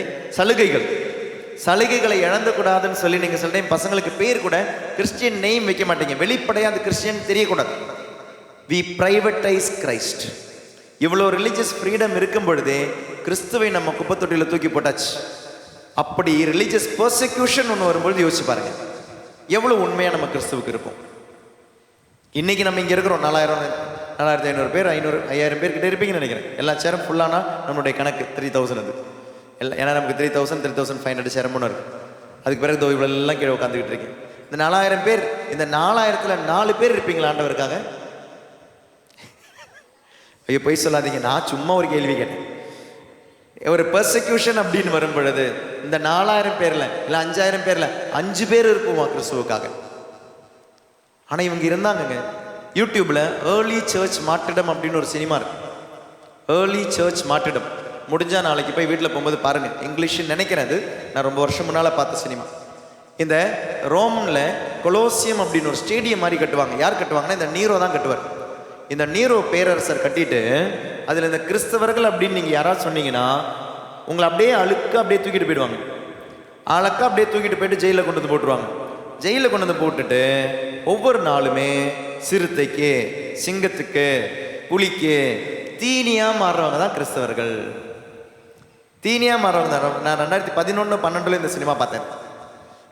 சலுகைகளை இழந்தக்கூடாதுன்னு சொல்லி நீங்க சில டைம் பசங்களுக்கு பேர் கூட கிறிஸ்டியன் நெய்ம் வைக்க மாட்டீங்க, வெளிப்படையா அது கிறிஸ்டியன் தெரியக்கூடாது. we privatize Christ. இவ்வளோ ரிலீஜியஸ் ஃப்ரீடம் இருக்கும் பொழுதே கிறிஸ்துவை நம்ம குப்பத்தொட்டியில் தூக்கி போட்டாச்சு. அப்படி ரிலீஜியஸ் பர்சிக்யூஷன் ஒன்று வரும்பொழுது யோசிச்சு பாருங்க, எவ்வளோ உண்மையாக நம்ம கிறிஸ்துவுக்கு இருப்போம். இன்னைக்கு நம்ம இங்கே இருக்கிறோம் 4500 பேர், 5000 பேர் கிட்ட இருப்பீங்கன்னு நினைக்கிறேன். எல்லா சேரும் ஃபுல்லானா நம்மளுடைய கணக்கு 3000 அது எல்லாம். ஏன்னா நமக்கு 3000 3500 சேரம் ஒன்று இருக்கு. அதுக்கு பிறகு இவ்வளோ எல்லாம் கீழே உட்காந்துக்கிட்டு இருக்கேன். இந்த 4000 பேர், இந்த 4000ல் 4 பேர் இருப்பீங்களா ஆண்டவருக்காக? ஐயோ போய் சொல்லாதீங்க, நான் சும்மா ஒரு கேள்வி கேட்டேன். ஒரு பெர்சிக்யூஷன் அப்படின்னு வரும் பொழுது இந்த 4000 பேர்ல இல்லை 5000 பேர்ல 5 பேர் இருப்போமா கிறிஸ்துவுக்காக? ஆனா இவங்க இருந்தாங்க. யூடியூப்ல ஏர்லி சர்ச் மார்ட்டிடம் அப்படின்னு ஒரு சினிமா இருக்கு. ஏர்லி சர்ச் மார்ட்டிடம் முடிஞ்சா நாளைக்கு போய் வீட்டில் போகும்போது பாருங்க. இங்கிலீஷ் நினைக்கிறது, நான் ரொம்ப வருஷம் முன்னால பார்த்த சினிமா. இந்த ரோம்ல கொலோசியம் அப்படின்னு ஒரு ஸ்டேடியம் மாதிரி கட்டுவாங்க. யார் கட்டுவாங்கன்னா இந்த நீரோ தான் கட்டுவார். இந்த நீரோ பேரரசர் கட்டிட்டு அதுல இந்த கிறிஸ்தவர்கள் அப்படின்னு நீங்க யாராவது சொன்னீங்கன்னா உங்களை அப்படியே அழுக்க அப்படியே தூக்கிட்டு போயிடுவாங்க. அழக்கா அப்படியே தூக்கிட்டு போயிட்டு ஜெயிலில் கொண்டு வந்து போட்டுருவாங்க. ஜெயிலில் கொண்டு வந்து போட்டுட்டு ஒவ்வொரு நாளுமே சிறுத்தைக்கு, சிங்கத்துக்கு, புலிக்கு தீனியா மாறுறவங்க தான் கிறிஸ்தவர்கள். தீனியா மாறுறவங்க தான். நான் 2011-12 இந்த சினிமா பார்த்தேன்.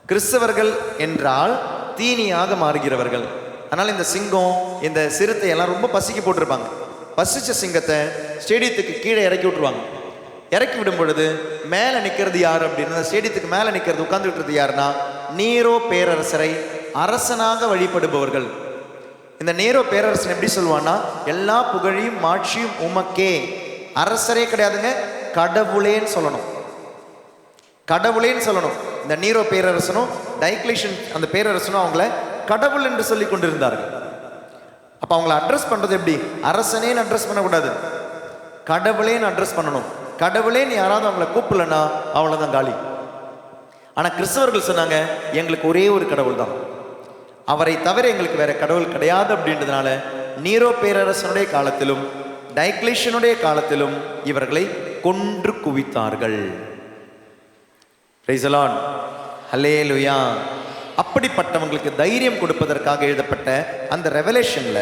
கிறிஸ்தவர்கள் என்றால் தீனியாக மாறுகிறவர்கள். அதனால இந்த சிங்கம், இந்த சிறுத்தை எல்லாம் ரொம்ப பசிக்கு போட்டிருப்பாங்க. பசிச்ச சிங்கத்தை ஸ்டேடியத்துக்கு கீழே இறக்கி விட்டுருவாங்க. இறக்கி விடும் பொழுது மேலே நிற்கிறது யார் அப்படின்னா, ஸ்டேடியத்துக்கு மேலே நிற்கிறது உட்கார்ந்துட்டு யாருன்னா நீரோ பேரரசரை அரசனாக வழிபடுபவர்கள். இந்த நீரோ பேரரசன் எப்படி சொல்லுவான்னா, எல்லா புகழையும் மாட்சியும் உமக்கே. அரசரே கிடையாதுங்க, கடவுளேன்னு சொல்லணும். கடவுளேன்னு சொல்லணும். இந்த நீரோ பேரரசனும் டைக்லேஷன் அந்த பேரரசனும் அவங்கள கடவுள் என்று சொல்லி கொண்டிருந்தார்கள். அப்ப அவங்களை அட்ரஸ் பண்றது எப்படி? அரசனேன்னு அட்ரஸ் பண்ணக்கூடாது, கடவுளேன்னு அட்ரஸ் பண்ணணும். கடவுளேன்னு யாராவது அவங்கள கூப்பிடலன்னா அவ்வளவுதான் காலி. ஆனா கிறிஸ்தவர்கள் சொன்னாங்க, எங்களுக்கு ஒரே ஒரு கடவுள் தான், அவரை தவிர எங்களுக்கு வேற கடவுள் கிடையாது அப்படின்றதுனால நீரோ பேரரசனுடைய காலத்திலும் டைக்லேஷனுடைய காலத்திலும் இவர்களை கொன்று குவித்தார்கள். பிரைஸ் தி லார்ட், ஹல்லேலூயா. அப்படிப்பட்டவங்களுக்கு தைரியம் கொடுப்பதற்காக எழுதப்பட்ட அந்த ரெவலேஷன்ல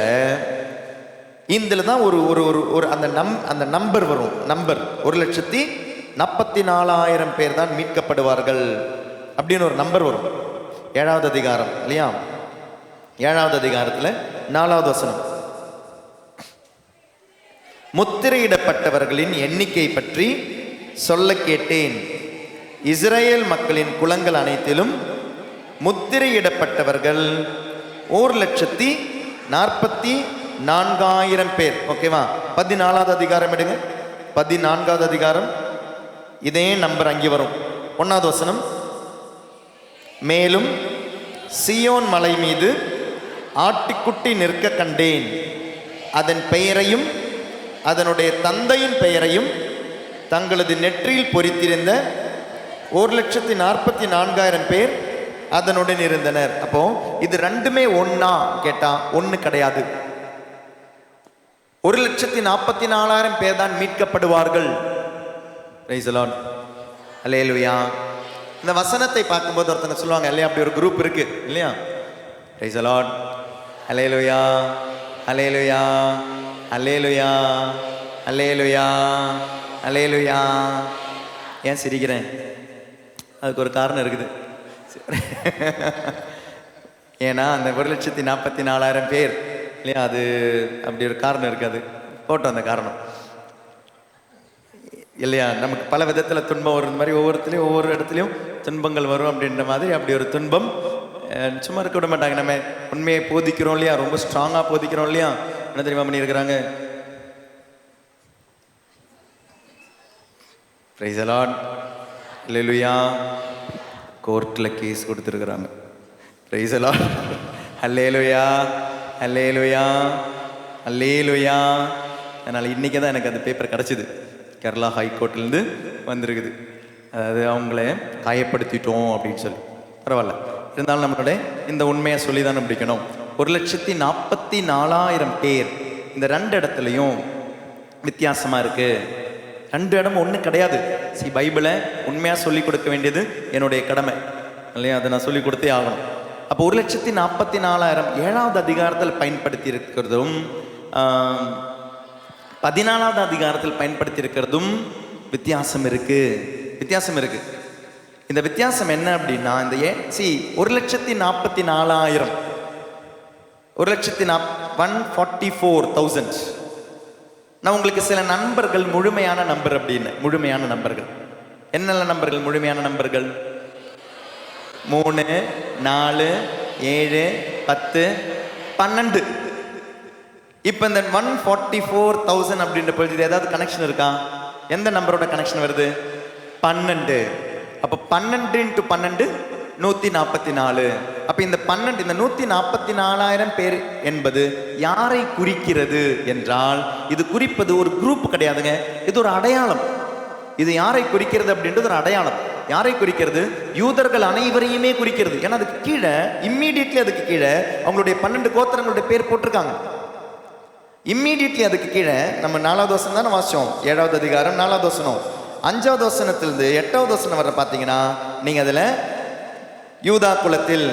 இதுல தான் ஒரு ஒரு ஒரு அந்த நம்பர் வரும். நம்பர் 1,44,000 பேர் தான் மீட்கப்படுவார்கள் அப்படின்னு ஒரு நம்பர் வரும். 7வது அதிகாரம் இல்லையா? 7வது அதிகாரத்துல 4வது வசனம், முத்திரையிடப்பட்டவர்களின் எண்ணிக்கை பற்றி சொல்ல கேட்டேன். இஸ்ரேல் மக்களின் குலங்கள் அனைத்திலும் முத்திரையிடப்பட்டவர்கள் 1,44,000 பேர். ஓகேவா? 14வது அதிகாரம் எடுங்க. 14வது அதிகாரம் இதே நம்பர் அங்கே வரும். 1வது வசனம், மேலும் சியோன் மலை மீது ஆட்டுக்குட்டி நிற்க கண்டேன். அதன் பெயரையும் அதனுடைய தந்தையின் பெயரையும் தங்களது நெற்றியில் பொறித்திருந்த 1,44,000 பேர் அதனுடன் இருந்தனர். அப்போ இது ரெண்டுமே ஒன்னா கேட்டா ஒண்ணு கிடையாது. 1,44,000 பேர் தான் மீட்கப்படுவார்கள். பிரைஸ் தி லார்ட், ஹல்லேலூயா. இந்த வசனத்தை பார்க்கும்போது ஒருத்தங்க சொல்லுவாங்க இல்லையா, அப்படி ஒரு குரூப் இருக்கு இல்லையா? பிரைஸ் தி லார்ட், ஹல்லேலூயா, ஹல்லேலூயா, ஹல்லேலூயா, ஹல்லேலூயா, ஹல்லேலூயா. ஏன் சிரிக்கிறேன்? அதுக்கு ஒரு காரணம் இருக்குது. ஏன்னா அந்த 1,44,000 பேர் இல்லையா, அது அப்படி ஒரு காரணம் இருக்காது. போட்டோம் அந்த காரணம் இல்லையா? நமக்கு பல விதத்தில் துன்பம் வரும் மாதிரி, ஒவ்வொருத்திலையும் ஒவ்வொரு இடத்துலையும் துன்பங்கள் வரும். அப்படின்ற மாதிரி அப்படி ஒரு துன்பம் சும்மா இருக்க விட மாட்டாங்க. நம்ம உண்மையை போதிக்கிறோம் இல்லையா, ரொம்ப ஸ்ட்ராங்காக போதிக்கிறோம் இல்லையா, என்ன தெரியுமா பண்ணியிருக்கிறாங்க? பிரைஸ் தி லார்ட், ஹல்லேலூயா. கோர்ட்டில் கேஸ் கொடுத்துருக்குறாங்க. Price the lord, hallelujah, hallelujah, hallelujah. அதனால் இன்றைக்கி தான் எனக்கு அந்த பேப்பர் கிடச்சிது. கேரளா ஹைகோர்ட்லேருந்து வந்திருக்குது. அதாவது அவங்கள காயப்படுத்திட்டோம் அப்படின்னு சொல்லி. பரவாயில்ல, இருந்தாலும் நம்மளுடைய இந்த உண்மையை சொல்லி தானே பிடிக்கணும். 1,44,000 பேர். இந்த 2 இடத்துலையும் வித்தியாசமாக இருக்குது. 2 இடம் ஒன்று கிடையாது. பைபிளை உண்மையாக சொல்லி கொடுக்க வேண்டியது என்னுடைய கடமை இல்லையா? அதை நான் சொல்லி கொடுத்தே ஆகணும். அப்போ 1,44,000 7வது அதிகாரத்தில் பயன்படுத்தி இருக்கிறதும் 14வது அதிகாரத்தில் பயன்படுத்தி இருக்கிறதும் வித்தியாசம் இருக்கு. இந்த வித்தியாசம் என்ன அப்படின்னா, இந்த 1,44,000 1,44,000 நான் உங்களுக்கு சில நண்பர்கள் முழுமையான நம்பர் அப்படின்னு, முழுமையான நம்பர்கள் என்னென்ன நம்பர்கள்? முழுமையான நம்பர்கள் 3, 4, 7, 10, 12. இப்போ இந்த 144,000 அப்படின்ற பொழுது ஏதாவது கனெக்ஷன் இருக்கா? எந்த நம்பரோட கனெக்ஷன் வருது? 12. அப்போ 12 × 12 144. அப்போ இந்த 12, இந்த 144,000 பேர் என்பது யாரை குறிக்கிறது என்றால், இது குறிப்பது ஒரு குரூப் கிடையாதுங்க, இது ஒரு அடையாளம். இது யாரை குறிக்கிறது அப்படின்றது ஒரு அடையாளம். யாரை குறிக்கிறது? யூதர்கள் அனைவரையுமே குறிக்கிறது. ஏன்னா அதுக்கு கீழே இம்மீடியட்லி, அதுக்கு கீழே அவங்களுடைய 12 கோத்திரங்களுடைய பேர் போட்டிருக்காங்க. இம்மீடியட்லி அதுக்கு கீழே நம்ம 4வது வசனம் தானே வாசிச்சோம். 7வது அதிகாரம் 4வது வசனம். 5வது வசனத்திலிருந்து 8வது வசனம் வர பார்த்தீங்கன்னா, நீங்கள் அதில் யூதா குலத்தில்,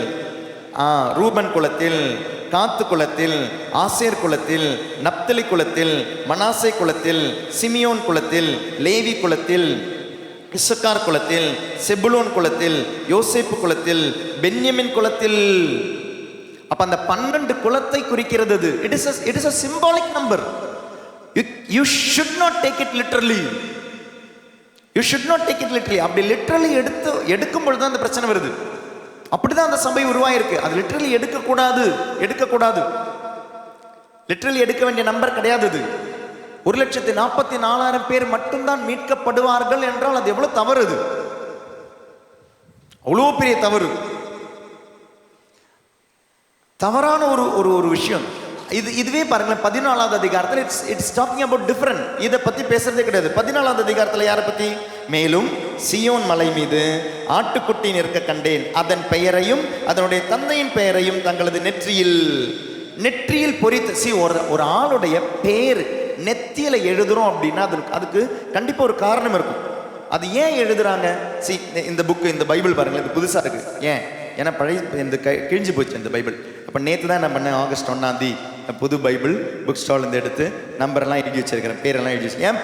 ரூபன் குலத்தில், காத்து குலத்தில், ஆசேர் குலத்தில், நப்தலி குலத்தில், மனாசே குலத்தில், சிமியோன் குலத்தில், லேவி குலத்தில், இசக்கார் குலத்தில், செபுலோன் குலத்தில், யோசேப்பு குலத்தில், பென்யமின் குலத்தில். அப்ப அந்த 12 குலத்தை குறிக்கிறது அது. It is a symbolic number. You should not take it literally. அப்படி லிட்டரலி எடுக்கும் பொழுது தான் அந்த பிரச்சனை வருது. அப்படிதான் அந்த சபை உருவாயிருக்கு. அது லிட்டரலி எடுக்கக்கூடாது. லிட்டரலி எடுக்க வேண்டிய நம்பர் கிடையாது அது. 1,44,000 பேர் மட்டும்தான் மீட்கப்படுவார்கள் என்றால் அது எவ்வளவு தவறு! அது அவ்வளோ பெரிய தவறான ஒரு விஷயம். இதுவே பாருங்களேன், 14வது அதிகாரத்தில் இட்ஸ் டாக்கிங் அபவுட் டிஃபரண்ட். இதை பத்தி பேசுறதே கிடையாது. 14வது அதிகாரத்தில் யாரை பத்தி? மேலும் சியோன் மலை மீது ஆட்டுக்குட்டி நிற்க கண்டேன். அதன் பெயரையும் அதனுடைய தந்தையின் பெயரையும் தங்களது நெற்றியில் பொறித்து. ஒரு ஆளுடைய பேர் நெத்தியில எழுதுறோம் அப்படின்னா அதுக்கு கண்டிப்பா ஒரு காரணம் இருக்கும். அது ஏன் எழுதுறாங்க? இந்த புக்கு, இந்த பைபிள் பாருங்களேன், இது புதுசா இருக்கு. ஏன்னா பழைய இந்த கிழிஞ்சு போச்சு இந்த பைபிள். அப்ப நேற்று தான் என்ன பண்ணேன், ஆகஸ்ட் 1 புது பைபிள் புக் ஸ்டால் இருந்து எடுத்து நம்பர்லாம் எழுதி வச்சிருக்கிறேன், பேரெல்லாம் எழுதி வச்சு, என்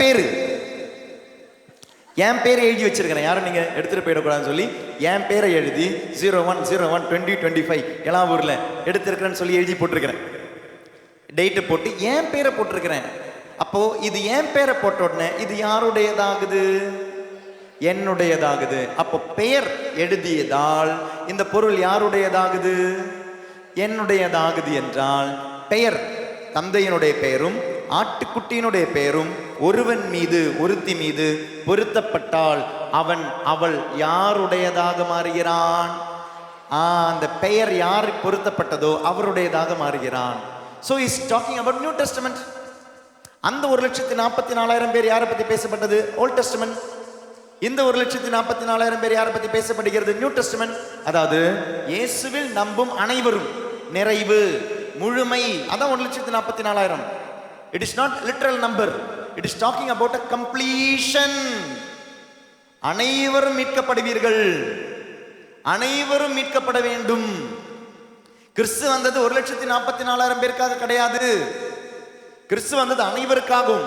பேரை எழுதி வச்சிருக்கிறேன். யாரும் நீங்க எடுத்துட்டு போயிடக்கூடாதுன்னு சொல்லி என் பேரை எழுதி 01/01/2025 எலாவூர்ல எடுத்திருக்கிறேன்னு சொல்லி எழுதி போட்டிருக்கிறேன். டேட்டு போட்டு என் பேரை போட்டிருக்கிறேன். அப்போ இது என் பேரை போட்ட உடனே இது யாருடையதாகுது? என்னுடையதாகுது. அப்போ பெயர் எழுதியதால் இந்த பொருள் யாருடையதாகுது? என்னுடையதாகுது என்றால் பெயர் தந்தையினுடைய பெயரும் ஆட்டுக்குட்டியினுடைய பெயரும் ஒருவன் மீது ஒருத்தி மீது பொருத்தப்பட்டால் அவன் அவள் யாருடையதாக மாறுகிறான்? அந்த பெயர் யார் பொருத்தப்பட்டதோ அவருடையதாக மாறுகிறான். So he's talking about New Testament. அந்த 1,44,000 பேர் யாரை பத்தி பேசப்பட்டது? Old Testament. இந்த 1,44,000 பேர் யாரை பத்தி பேசப்படுகிறது? New testament. அதாவது இயேசுவில் நம்பும் அனைவரும், நிறைவு, முழுமை. அதான் 1,44,000. It is not literal number. It is talking about a completion. அனைவரும் மீட்கப்படுவீர்கள், அனைவரும் மீட்கப்பட வேண்டும். கிறிஸ்து வந்தது 1,44,000 பேருக்காக கிடையாது. கிறிஸ்து வந்தது அனைவருக்காகவும்.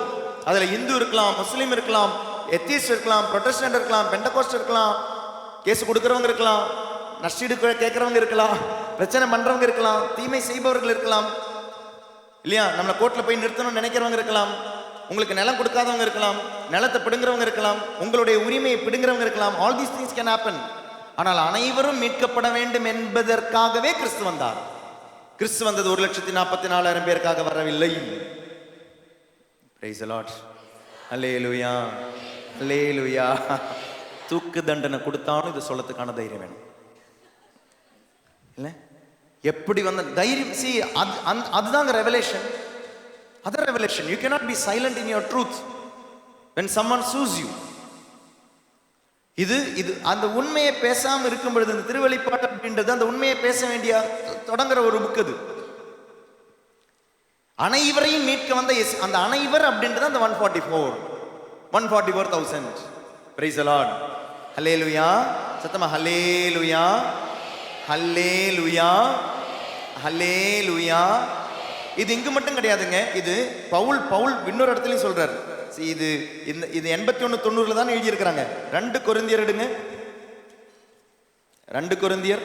அதுல இந்து இருக்கலாம், முஸ்லீம் இருக்கலாம், எத்திஸ்ட் இருக்கலாம், புரோட்டஸ்டன்ட் இருக்கலாம், பெண்டகோஸ்ட் இருக்கலாம், கேஸ் கொடுக்கறவங்க இருக்கலாம், நஷ்டீடு கேட்கறவங்க இருக்கலாம், பிரச்சனை பண்றவங்க இருக்கலாம், தீமை செய்பவர்கள் இருக்கலாம், இல்லையா? நம்மளை கோர்ட்ல போய் நிறுத்தணும்னு நினைக்கிறவங்க இருக்கலாம், உங்களுக்கு நிலம் கொடுக்காதவங்க இருக்கலாம், நிலத்தை பிடுங்குறவங்க இருக்கலாம், உங்களுடைய உரிமையை பிடுங்குறவங்க இருக்கலாம். All these things can happen. ஆனால் அனைவரும் மீட்கப்பட வேண்டும் என்பதற்காகவே கிறிஸ்து வந்தார். கிறிஸ்து வந்தது 1,44,000 பேருக்காக வரவில்லை. Praise the Lord. அல்லேலூயா, அல்லேலூயா. தூக்கு தண்டனை கொடுத்தாலும் இது சொல்லத்துக்கான தைரியம் வேணும், இல்ல? எப்படி வந்த தைரியம்? அதுதாங்க revelation. Other revelation. You cannot be silent in your truth when someone sues you. இது அந்த உண்மையை பேசாம இருக்கும் பொழுது, இந்த திருவெளிப்பாடு அப்படின்றது அந்த உண்மையை பேச வேண்டிய தொடங்குற ஒரு புக். அது அனைவரையும் மீட்க வந்த அந்த அனைவர் அப்படின்றது அந்த 144,000. Praise the Lord. ஹல்லேலூயா. சத்தமா ஹல்லேலூயா, ஹல்லேலூயா, ஹல்லேலூயா. இது இங்கு மட்டும் கிடையாதுங்க. இது பவுல் இன்னொரு இடத்துலயும் சொல்றாரு. இது 81:90 தான் எழுதி இருக்கிறாங்க. 2 கொரிந்தியர் எடுங்க. 2 கொரிந்தியர்.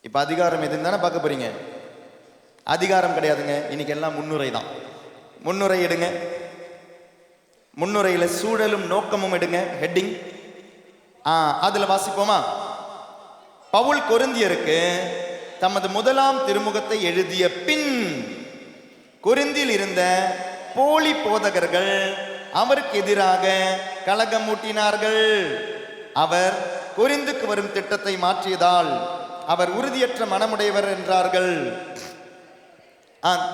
இப்ப அதிகாரம் எதுன்னு தானே பார்க்க போறீங்க. அதிகாரம் கிடையாதுங்க, இன்னைக்கு எல்லாம் முன்னுரை தான். முன்னுரை எடுங்க. முன்னுரையில சூழலும் நோக்கமும் எடுங்க, ஹெட்டிங். அதுல வாசிப்போமா? பவுல் கொரிந்தியருக்கு தமது 1ஆம் திருமுகத்தை எழுதிய பின் கொரிந்தியில் இருந்த போலி போதகர்கள் அவருக்கு எதிராக கலகம் மூட்டினார்கள். அவர் கொரிந்துக்கு வரும் திட்டத்தை மாற்றியதால் அவர் உறுதியற்ற மனமுடையவர் என்றார்கள்.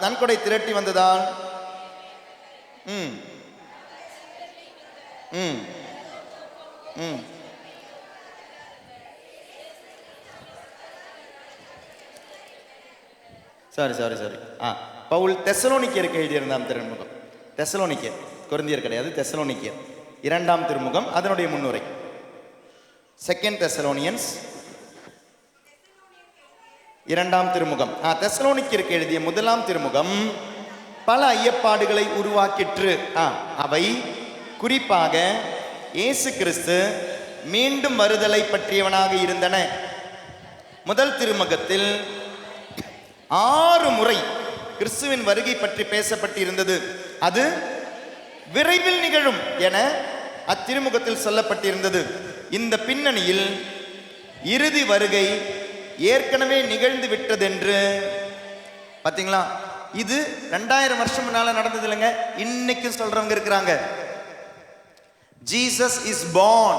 நன்கொடை திரட்டி வந்ததால் சாரி பவுல் தெசலோனிக்கேருக்கு எழுதிய 2ஆம் திருமுகம். தெசலோனிக்கேர், கொரிந்தியர் கிடையாது, தெசலோனிக்கேர் 2ஆம் திருமுகம், அதனுடைய முன்னுரை. 2 தெசலோனியன்ஸ் 2ஆம் திருமுகம். தெசலோனிக்கேருக்கு எழுதிய 1ஆம் திருமுகம் பல ஐயப்பாடுகளை உருவாக்கிற்று. அவை குறிப்பாக இயேசு கிறிஸ்து மீண்டும் வருதலை பற்றியவனாக இருந்தன. முதல் திருமுகத்தில் 6 முறை கிறிஸ்துவின் வருகை பற்றி பேசப்பட்டிருந்தது. அது விரைவில் நிகழும் என அத்திருமுகத்தில் சொல்லப்பட்டிருந்தது. இந்த பின்னணியில் இறுதி வருகை ஏற்கனவே நிகழ்ந்து விட்டதென்று, பாத்தீங்களா? இது 2000 வருஷம் முன்னால நடந்தது இல்லைங்க, இன்னைக்கு சொல்றவங்க இருக்கிறாங்க. Jesus is born.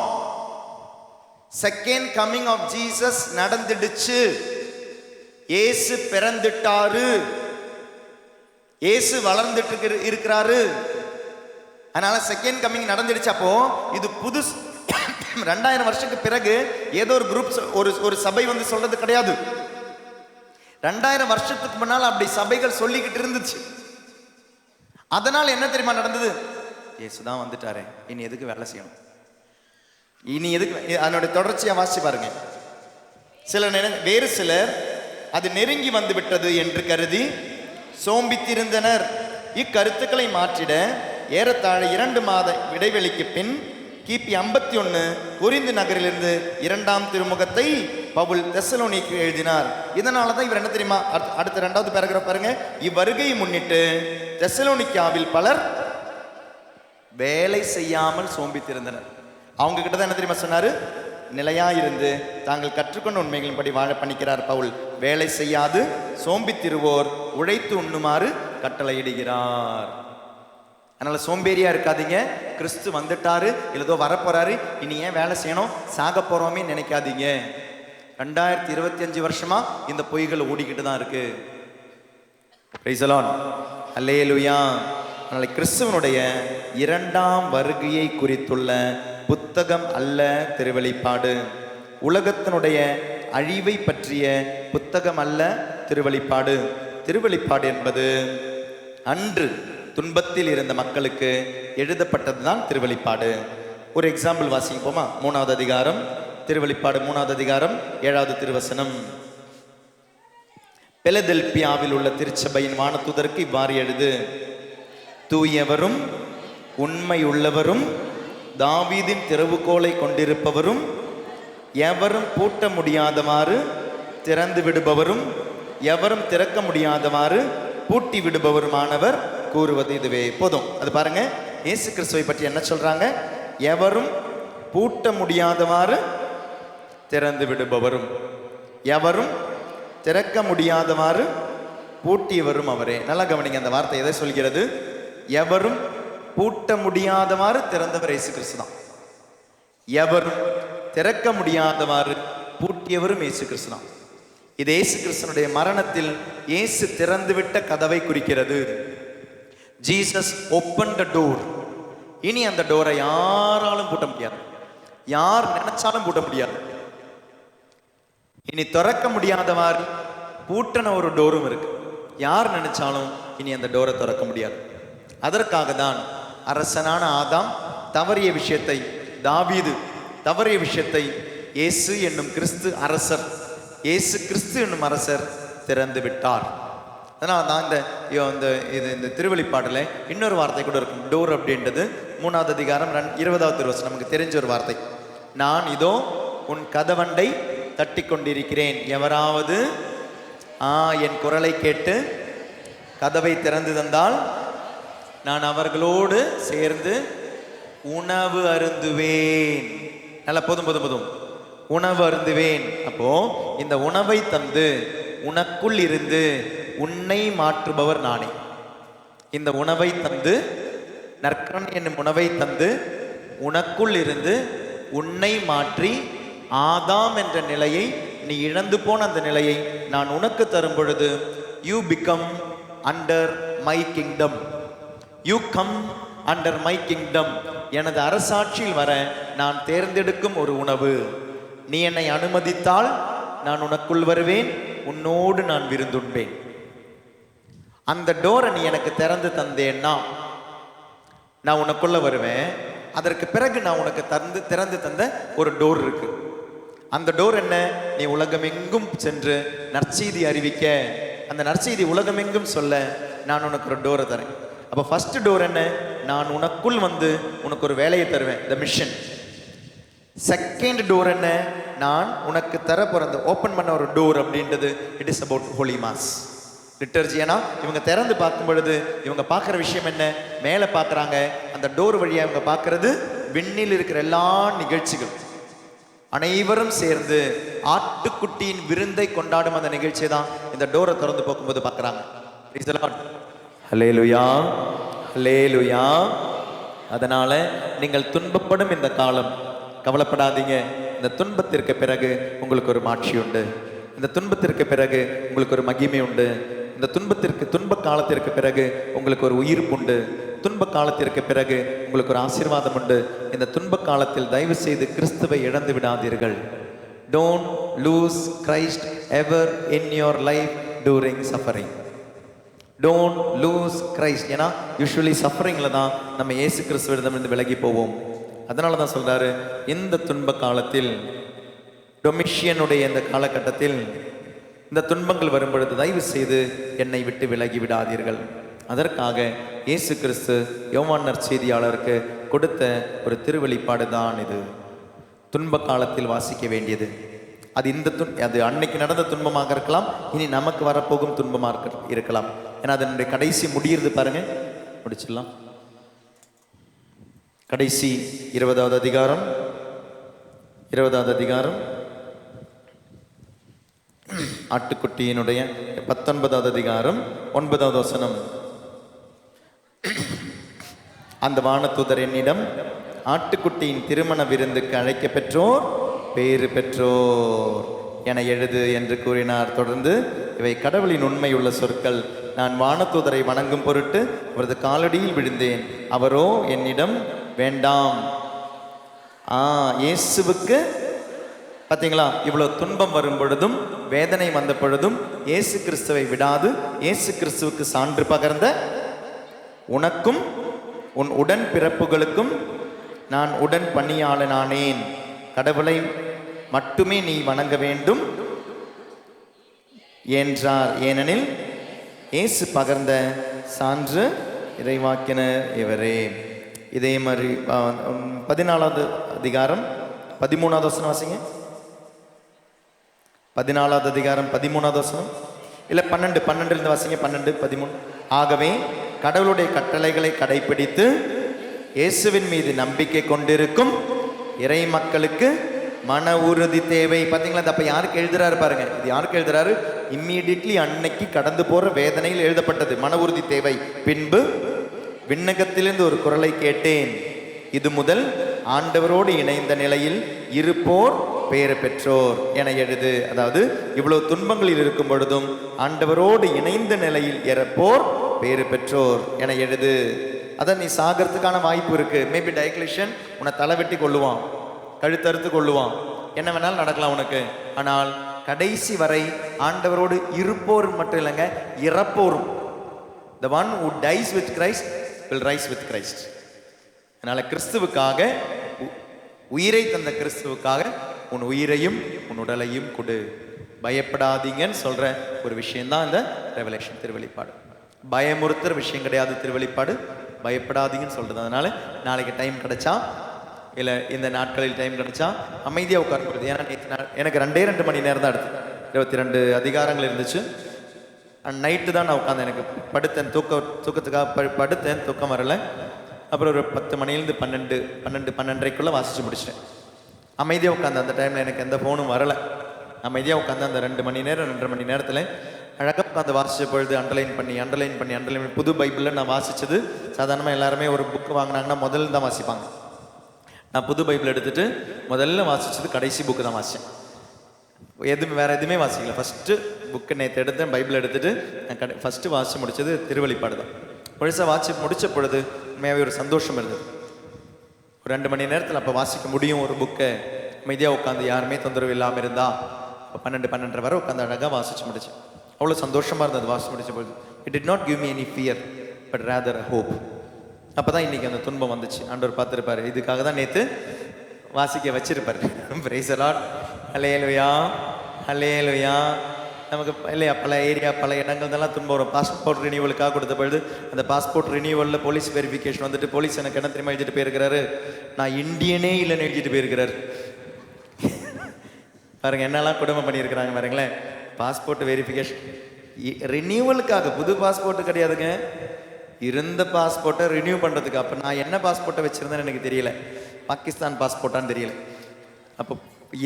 Second coming of Jesus நடந்துடுச்சு. இயேசு பிறந்துட்டாரு, இயேசு வளர்ந்துட்டு இருக்கிறாரு. அதனால செகண்ட் கமிங் நடந்துடுச்சு. அப்போ இது புது 2000 வருஷத்துக்கு பிறகு ஏதோ ஒரு குரூப், ஒரு சபை வந்து சொல்றது கிடையாது. 2000 வருஷத்துக்கு முன்னால் அப்படி சபைகள் சொல்லிக்கிட்டு இருந்துச்சு. அதனால் என்ன தெரியுமா நடந்தது? இயேசுதான் வந்துட்டாரே, இனி எதுக்கு வேலை செய்யணும், இனி எதுக்கு? அதனுடைய தொடர்ச்சியா வாசி பாருங்க. வேறு சிலர் அது நெருங்கி வந்து விட்டது என்று கருதி சோம்பித்திருந்தனர். இக்கருத்துக்களை மாற்றிட ஏறத்தாழ 2 மாத இடைவெளிக்கு பின் கிபி 51 கொரிந்து நகரிலிருந்து 2ஆம் திருமுகத்தை பவுல் தெசலோனிக்கு எழுதினார். இதனால தான் இவர் என்ன தெரியுமா, அடுத்த 2வது பேராகிராஃப் பாருங்க. இவ்வருகையை முன்னிட்டு தெசலோனிக்காவில் பலர் வேலை செய்யாமல் சோம்பித்திருந்தனர். அவங்க கிட்ட தான் என்ன தெரியுமா சொன்னாரு? நிலையாயிருந்து தாங்கள் கற்றுக்கொண்ட உண்மைகளின்படி வாழ பண்ணிக்கிறார் பவுல். வேலை செய்யாது சோம்பித்திருவோர் உழைத்து உண்ணுமாறு கட்டளையிடுகிறார். அதனால சோம்பேறியா இருக்காதீங்க. கிறிஸ்து வந்துட்டாரு, இல்லதோ வரப்போறாரு, இனி ஏன் வேலை செய்யணும், சாக போறோமே நினைக்காதீங்க. 2025 வருஷமா இந்த பொய்கள் ஓடிக்கிட்டு தான் இருக்கு. பிரைஸ் தி லார்ட், அல்லேலூயா. அதனால கிறிஸ்துவனுடைய 2ஆம் வருகையை குறித்துள்ள புத்தகம் அல்ல திருவெளிப்பாடு. உலகத்தினுடைய அழிவை பற்றிய புத்தகம் அல்ல திருவெளிப்பாடு. திருவெளிப்பாடு என்பது அன்று துன்பத்தில் இருந்த மக்களுக்கு எழுதப்பட்டது தான் திருவெளிப்பாடு. ஒரு எக்ஸாம்பிள் வாசிப்போமா? 3வது அதிகாரம், திருவெளிப்பாடு 3வது அதிகாரம் 7வது திருவசனம். பெலதெல்பியாவில் உள்ள திருச்சபையின் வானதூதருக்கு இவ்வாறு எழுது: தூயவரும் உண்மை உள்ளவரும் தாவீதின் திறவுகோலை கொண்டிருப்பவரும் எவரும் பூட்ட முடியாதவாறு திறந்து விடுபவரும் எவரும் திறக்க முடியாதவாறு பூட்டி விடுபவருமானவர் கூறுவது இதுவே. போதும். அது பாருங்க, இயேசு கிறிஸ்துவை பற்றி என்ன சொல்றாங்க? எவரும் பூட்ட முடியாதவாறு திறந்து விடுபவரும் எவரும் திறக்க முடியாதவாறு பூட்டியவரும் அவரே. நல்லா கவனிங்க, அந்த வார்த்தை எதை சொல்கிறது? எவரும் பூட்ட முடியாதவாறு திறந்தவர் இயேசு கிறிஸ்து தான். எவரும் திறக்க முடியாதவாறு பூட்டியவரும் இயேசு கிறிஸ்து தான். இது இயேசு கிறிஸ்துனுடைய மரணத்தில் இயேசு திறந்துவிட்ட கதவை குறிக்கிறது. Jesus open the door. இனி அந்த டோரை யாராலும் பூட்ட முடியாது, யார் நினைச்சாலும் பூட்ட முடியாது. இனி திறக்க முடியாதவாறு பூட்டின ஒரு டோரும் இருக்கு. யார் நினைச்சாலும் இனி அந்த டோரை திறக்க முடியாது. அதற்காக தான் அரசனான ஆதாம் தவறிய விஷயத்தை, தாவீது தவறிய விஷயத்தை இயேசு என்னும் கிறிஸ்து அரசர், இயேசு கிறிஸ்து என்னும் அரசர் திறந்து விட்டார். அதனால தான் இந்த திருவெளிப்பாட்டில் இன்னொரு வார்த்தை கூட இருக்கும். டோர் அப்படின்றது 3வது அதிகாரம் 20வது திருவசனம், நமக்கு தெரிஞ்ச ஒரு வார்த்தை. நான் இதோ உன் கதவண்டை தட்டி கொண்டிருக்கிறேன், எவராவது என் குரலை கேட்டு கதவை திறந்து தந்தால் நான் அவர்களோடு சேர்ந்து உணவு அருந்துவேன். நல்லா, போதும், உணவு அருந்துவேன். அப்போ இந்த உணவை தந்து உனக்குள் இருந்து உன்னை மாற்றுபவர் நானே. இந்த உணவை தந்து, நற்கரணை என்னும் உணவை தந்து உனக்குள் இருந்து உன்னை மாற்றி ஆதாம் என்ற நிலையை, நீ இழந்து போன அந்த நிலையை நான் உனக்கு தரும் பொழுது you become under my kingdom. You come under my kingdom. எனது அரசாட்சியில் வர நான் தேர்ந்தெடுக்கும் ஒரு உணவு. நீ என்னை அனுமதித்தால் நான் உனக்குள் வருவேன், உன்னோடு நான் விருந்துண்பேன். அந்த டோரை நீ எனக்கு திறந்து தந்தேன்னா நான் உனக்குள்ள வருவேன். அதற்கு பிறகு நான் உனக்கு திறந்து தந்த ஒரு டோர் இருக்கு. அந்த டோர் என்ன? நீ உலகமெங்கும் சென்று நற்செய்தி அறிவிக்க, அந்த நற்செய்தி உலகமெங்கும் சொல்ல நான் உனக்கு ஒரு டோரை தரேன். அப்போ ஃபர்ஸ்ட் டோர் என்ன? நான் உனக்குள் வந்து உனக்கு ஒரு வேலையை தருவேன், த மிஷன். செகண்ட் டோர் என்ன? நான் உனக்கு தர போற ஓப்பன் பண்ண ஒரு டோர் அப்படின்றது it is about holy mass liturgy. ஏன்னா இவங்க திறந்து பார்க்கும் பொழுது இவங்க பார்க்குற விஷயம் என்ன? மேலே பார்க்குறாங்க, அந்த டோர் வழியாக இவங்க பார்க்கறது விண்ணில் இருக்கிற எல்லா நிகழ்ச்சிகள். அனைவரும் சேர்ந்து ஆட்டுக்குட்டியின் விருந்தை கொண்டாடும் அந்த நிகழ்ச்சியை தான் இந்த டோரை திறந்து பார்க்கும்போது பார்க்குறாங்க. ஹல்லேலூயா, ஹல்லேலூயா. அதனால நீங்கள் துன்பப்படும் இந்த காலம், கவலைப்படாதீங்க. இந்த துன்பத்திற்கு பிறகு உங்களுக்கு ஒரு மாட்சி உண்டு. இந்த துன்பத்திற்கு பிறகு உங்களுக்கு ஒரு மகிமை உண்டு. இந்த துன்ப காலத்திற்கு பிறகு உங்களுக்கு ஒரு உயிர்ப்பு உண்டு. துன்ப காலத்திற்கு பிறகு உங்களுக்கு ஒரு ஆசீர்வாதம் உண்டு. இந்த துன்ப காலத்தில் தயவு செய்து கிறிஸ்துவை இழந்து விடாதீர்கள். Don't lose Christ ever in your life enduring suffering. Don't loose Christ. ஏன்னா யூஸ்வலி சஃபரிங்கில் தான் நம்ம இயேசு கிறிஸ்துவிடமிருந்து விலகி போவோம். அதனால தான் சொல்கிறாரு, இந்த துன்ப காலத்தில், டொமிஷியனுடைய இந்த காலகட்டத்தில் இந்த துன்பங்கள் வரும்பொழுது தயவு செய்து என்னை விட்டு விலகி விடாதீர்கள். அதற்காக இயேசு கிறிஸ்து யோவான் நற்செய்தியாளருக்கு கொடுத்த ஒரு திருவெளிப்பாடு தான் இது. துன்ப காலத்தில் வாசிக்க வேண்டியது அது அது அன்னைக்கு நடந்த துன்பமாக இருக்கலாம், இனி நமக்கு வரப்போகும் துன்பமாக இருக்கலாம். ஏன்னா அதனுடைய கடைசி முடியிறது பாருங்க, முடிச்சிடலாம். கடைசி 20வது அதிகாரம், 20வது அதிகாரம் ஆட்டுக்குட்டியினுடைய 19வது அதிகாரம் 9வது வசனம். அந்த வானதூதர் என்னிடம், ஆட்டுக்குட்டியின் திருமண விருந்துக்கு அழைக்க பெற்றோர் பேறு பெற்றோர் என எழுது என்று கூறினார். தொடர்ந்து, இவை கடவுளின் உண்மையுள்ள சொற்கள். நான் வானதூதரை வணங்கும் பொருட்டு அவரது காலடியில் விழுந்தேன். அவரோ என்னிடம், வேண்டாம். இயேசுவுக்கு பார்த்தீங்களா, இவ்வளோ துன்பம் வரும் பொழுதும் வேதனை வந்த பொழுதும் இயேசு கிறிஸ்துவை விடாது இயேசு கிறிஸ்துவுக்கு சான்று பகர்ந்த உனக்கும் உன் உடன் பிறப்புகளுக்கும் நான் உடன் பணியாளனானேன். கடவுளை மட்டுமே நீ வணங்க வேண்டும் என்றார். ஏனெனில் இயேசு பகர்ந்த சான்று இறைவாக்கினர் இவரே. இதே மாதிரி 14வது அதிகாரம் 13வது வசனம் வாசிங்க. 14வது அதிகாரம் 13வது வசனம், இல்லை 12 வாசிங்க. 12, 13. ஆகவே கடவுளுடைய கட்டளைகளை கடைபிடித்து இயேசுவின் மீது நம்பிக்கை கொண்டிருக்கும் இறை மக்களுக்கு மன உறுதி தேவை. பார்த்தீங்களா, அப்ப யாருக்கு எழுதுறாரு பாருங்க, இது யாருக்கு எழுதுறாரு? இம்மீடியட்லி அன்னைக்கு கடந்து போற வேதனையில் எழுதப்பட்டது. மன உறுதி தேவை. பின்பு விண்ணகத்திலிருந்து ஒரு குரலை கேட்டேன், இது முதல் ஆண்டவரோடு இணைந்த நிலையில் இருப்போர் பேறு பெற்றோர் என எழுது. அதாவது இவ்வளவு துன்பங்களில் இருக்கும் பொழுதும் ஆண்டவரோடு இணைந்த நிலையில் இறப்போர் பேறு பெற்றோர் என எழுது. அதான் நீ சாகிறதுக்கான வாய்ப்பு இருக்கு. மேபி டயக்லிஷன் உன்னை தலை வெட்டி கொள்ளுவான், கழுத்தறுத்து கொள்ளுவான், என்ன வேணாலும் நடக்கலாம் உனக்கு. ஆனால் கடைசி வரை ஆண்டவரோடு இருப்போர் மட்டும் இல்லைங்க, இறப்போரும். The one who dies with Christ will rise with Christ. அதனால கிறிஸ்துவுக்காக, உயிரை தந்த கிறிஸ்துவுக்காக உன் உயிரையும் உன் உடலையும் கொடு. பயப்படாதீங்கன்னு சொல்ற ஒரு விஷயம்தான் இந்த ரெவலேஷன், திருவெளிப்பாடு. பயமுறுத்துற விஷயம் கிடையாது திருவெளிப்பாடு, பயப்படாதீங்கன்னு சொல்றது. அதனால நாளைக்கு டைம் கிடைச்சா, இல்லை இந்த நாட்களில் டைம் கிடைச்சா அமைதியாக உட்கார்ந்து. ஏன்னா எனக்கு 2 மணி நேரம் தான் எடுத்து, 22 அதிகாரங்கள் இருந்துச்சு. நைட்டு தான் நான் உட்காந்தேன். எனக்கு படுத்தேன், தூக்கத்துக்காக படுத்தேன், தூக்கம் வரல. அப்புறம் ஒரு 10 மணிலேருந்து 12:30 வாசிச்சு முடிச்சிட்டேன். அமைதியாக உட்காந்து அந்த டைமில் எனக்கு எந்த ஃபோனும் வரலை. அமைதியாக உட்காந்து அந்த 2 மணி நேரம் 2.5 மணி நேரத்தில் அழகாக உட்காந்து வாசித்த பொழுது அண்டர்லைன் பண்ணி புது பைபிளில் நான் வாசித்தது. சாதாரணமாக எல்லாருமே ஒரு புக்கு வாங்கினாங்கன்னா முதல்ல தான் வாசிப்பாங்க. நான் புது பைபிள் எடுத்துகிட்டு முதல்ல வாசித்தது கடைசி புக்கு தான் வாசித்தேன். வேறு எதுவுமே வாசிக்கல. ஃபஸ்ட்டு புக்கு நேற்று எடுத்தேன், பைபிள் எடுத்துகிட்டு நான் ஃபஸ்ட்டு வாசித்து முடித்தது திருவெளிப்பாடு தான். முழுசாக வாசி முடித்த பொழுது உண்மையாகவே ஒரு சந்தோஷம் இருந்தது. ஒரு 2 மணி நேரத்தில் அப்போ வாசிக்க முடியும் ஒரு புக்கை. அமைதியாக உட்காந்து யாருமே தொந்தரவு இல்லாமல் இருந்தா 12:30 வரை உட்காந்து அழகாக வாசிச்சு முடித்தேன். அவ்வளோ சந்தோஷமாக இருந்தது வாசிச்சு முடிச்ச பொழுது. It did not give me any fear but rather a hope. அப்போ தான் இன்றைக்கி அந்த துன்பம் வந்துச்சு. ஆண்டவர் பார்த்துருப்பாரு, இதுக்காக தான் நேற்று வாசிக்க வச்சிருப்பாரு. Praise the lord. Hallelujah, hallelujah. நமக்கு இல்லையா பல ஏரியா, பல இடங்கள்லாம் துன்பம் வரும். பாஸ்போர்ட் ரினியூவலுக்காக கொடுத்த பொழுது அந்த பாஸ்போர்ட் ரினியூவலில் போலீஸ் வெரிஃபிகேஷன் வந்துட்டு போலீஸ் எனக்கு என்ன தெரியுமா எழுதிட்டு போயிருக்கிறாரு, நான் இந்தியனே இல்லைன்னு எழுதிட்டு போயிருக்கிறாரு. பாருங்க என்னெல்லாம் குடும்பம் பண்ணியிருக்கிறாங்க பாருங்களேன். பாஸ்போர்ட் வெரிஃபிகேஷன் ரினியூவலுக்காக, புது பாஸ்போர்ட்டு கிடையாதுங்க, இருந்த பாஸ்போர்ட்டை ரினியூ பண்ணுறதுக்கு. அப்போ நான் என்ன பாஸ்போர்ட்டை வச்சுருந்தேன்னு எனக்கு தெரியல, பாகிஸ்தான் பாஸ்போர்ட்டான்னு தெரியல. அப்போ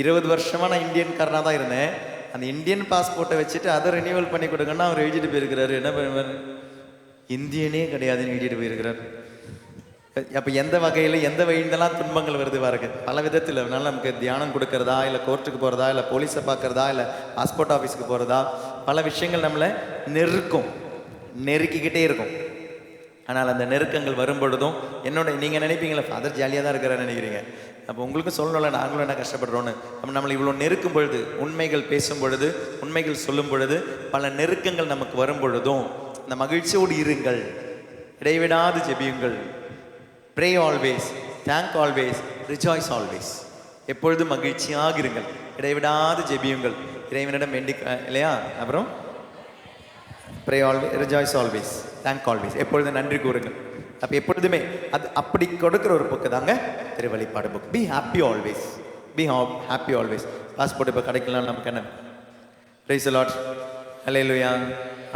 20 வருஷமாக நான் இந்தியன்காரனாக தான் இருந்தேன். அந்த இந்தியன் பாஸ்போர்ட்டை வச்சுட்டு அதை ரினியூவல் பண்ணி கொடுங்கன்னா அவர் எழுதிட்டு போயிருக்கிறாரு. என்ன பண்ணுவார், இந்தியனே கிடையாதுன்னு எழுதிட்டு போயிருக்கிறார். அப்போ எந்த வகையில் எந்த வழிந்தெல்லாம் துன்பங்கள் வருது பாருங்க, பல விதத்தில். அதனால நமக்கு தியானம் கொடுக்கறதா, இல்லை கோர்ட்டுக்கு போகிறதா, இல்லை போலீஸை பார்க்குறதா, இல்லை பாஸ்போர்ட் ஆஃபீஸுக்கு போகிறதா, பல விஷயங்கள் நம்மளை நெருக்கிக்கிட்டே இருக்கும். ஆனால் அந்த நெருக்கங்கள் வரும் பொழுதும் நீங்கள் நினைப்பீங்களா ஃபாதர் ஜாலியாக தான் இருக்கிறான்னு நினைக்கிறீங்க. அப்போ உங்களுக்கும் சொல்லணும்ல, நாங்களும் என்ன கஷ்டப்படுறோன்னு. நம்ம நம்மளை இவ்வளோ நெருக்கும் பொழுது, உண்மைகள் பேசும் பொழுது, உண்மைகள் சொல்லும் பொழுது, பல நெருக்கங்கள் நமக்கு வரும் பொழுதும் அந்த மகிழ்ச்சியோடு இருங்கள், இடைவிடாது ஜெபியுங்கள். Pray always, thank always, rejoice always. எப்பொழுதும் மகிழ்ச்சியாக இருங்கள், இடைவிடாது ஜெபியுங்கள், இறைவனிடம் வேண்டி இல்லையா. அப்புறம் pray always, rejoice always, thank always, எப்பொழுதும் நன்றி கூறுங்கள். அப்போ எப்பொழுதுமே அது அப்படி கொடுக்குற ஒரு புக்கு தாங்க திருவெளிப்பாடு book. Be happy always, be happy always. Passport இப்போ கிடைக்கலாம் நமக்கு என்ன. Praise the lord, hallelujah.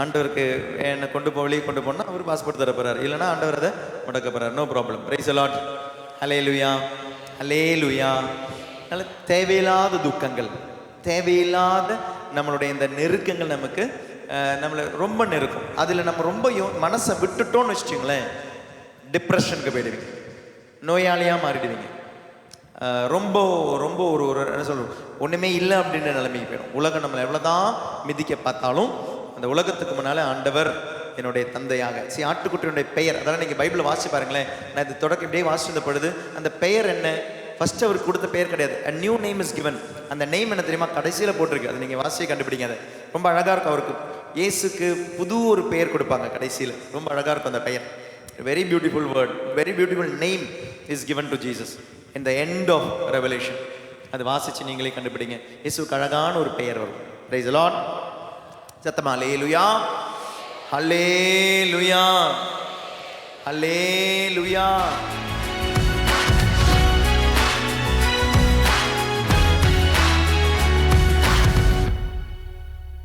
ஆண்டவருக்கு என்னை கொண்டு வெளியே கொண்டு போனால் அவர் பாஸ்போர்ட் தர போகிறார், இல்லைனா ஆண்டவர் அதை முடக்க போகிறார். No problem. Praise the lord, hallelujah, hallelujah. அதனால் தேவையில்லாத துக்கங்கள், தேவையில்லாத நம்மளுடைய இந்த நெருக்கங்கள் நமக்கு நம்மளை ரொம்ப நெருக்கும். அதில் நம்ம ரொம்ப மனசை விட்டுட்டோன்னு வச்சுட்டிங்களேன், டிப்ரெஷனுக்கு போயிடுவீங்க, நோயாளியாக மாறிடுவீங்க. ரொம்ப ரொம்ப ஒரு ஒரு என்ன சொல்கிறோம், ஒன்றுமே இல்லை அப்படின்ற நிலைமைக்கு போயிடும். உலகம் நம்மளை எவ்வளோதான் மிதிக்க பார்த்தாலும் அந்த உலகத்துக்கு முன்னால் ஆண்டவர் என்னுடைய தந்தையாக. ஆட்டுக்குட்டியுடைய பெயர், அதெல்லாம் நீங்கள் பைபிளில் வாசிச்சு பாருங்களேன். நான் இது தொடக்க இப்படியே வாசிச்சிருந்த பொழுது அந்த பெயர் என்ன, ஃபர்ஸ்ட் அவருக்கு கொடுத்த பெயர் கிடையாது. a new name is given. அந்த நேம் என்ன தெரியுமா, கடைசியில் போட்டிருக்கு. அது நீங்கள் வாசியை கண்டுபிடிங்க. அது ரொம்ப அழகாக இருக்கும். அவருக்கு இயேசுக்கு புது ஒரு பெயர் கொடுப்பாங்க கடைசியில். ரொம்ப அழகாக இருக்கும் அந்த பெயர். Very beautiful word, very beautiful name is given to Jesus in the end of Revelation. அது வாசிச்சு நீங்களே கண்டுபிடிங்க. இயேசுக்கு அழகான ஒரு பெயர் வரும். Praise the Lord. சத்தமா ஹல்லேலூயா, ஹல்லேலூயா, ஹல்லேலூயா.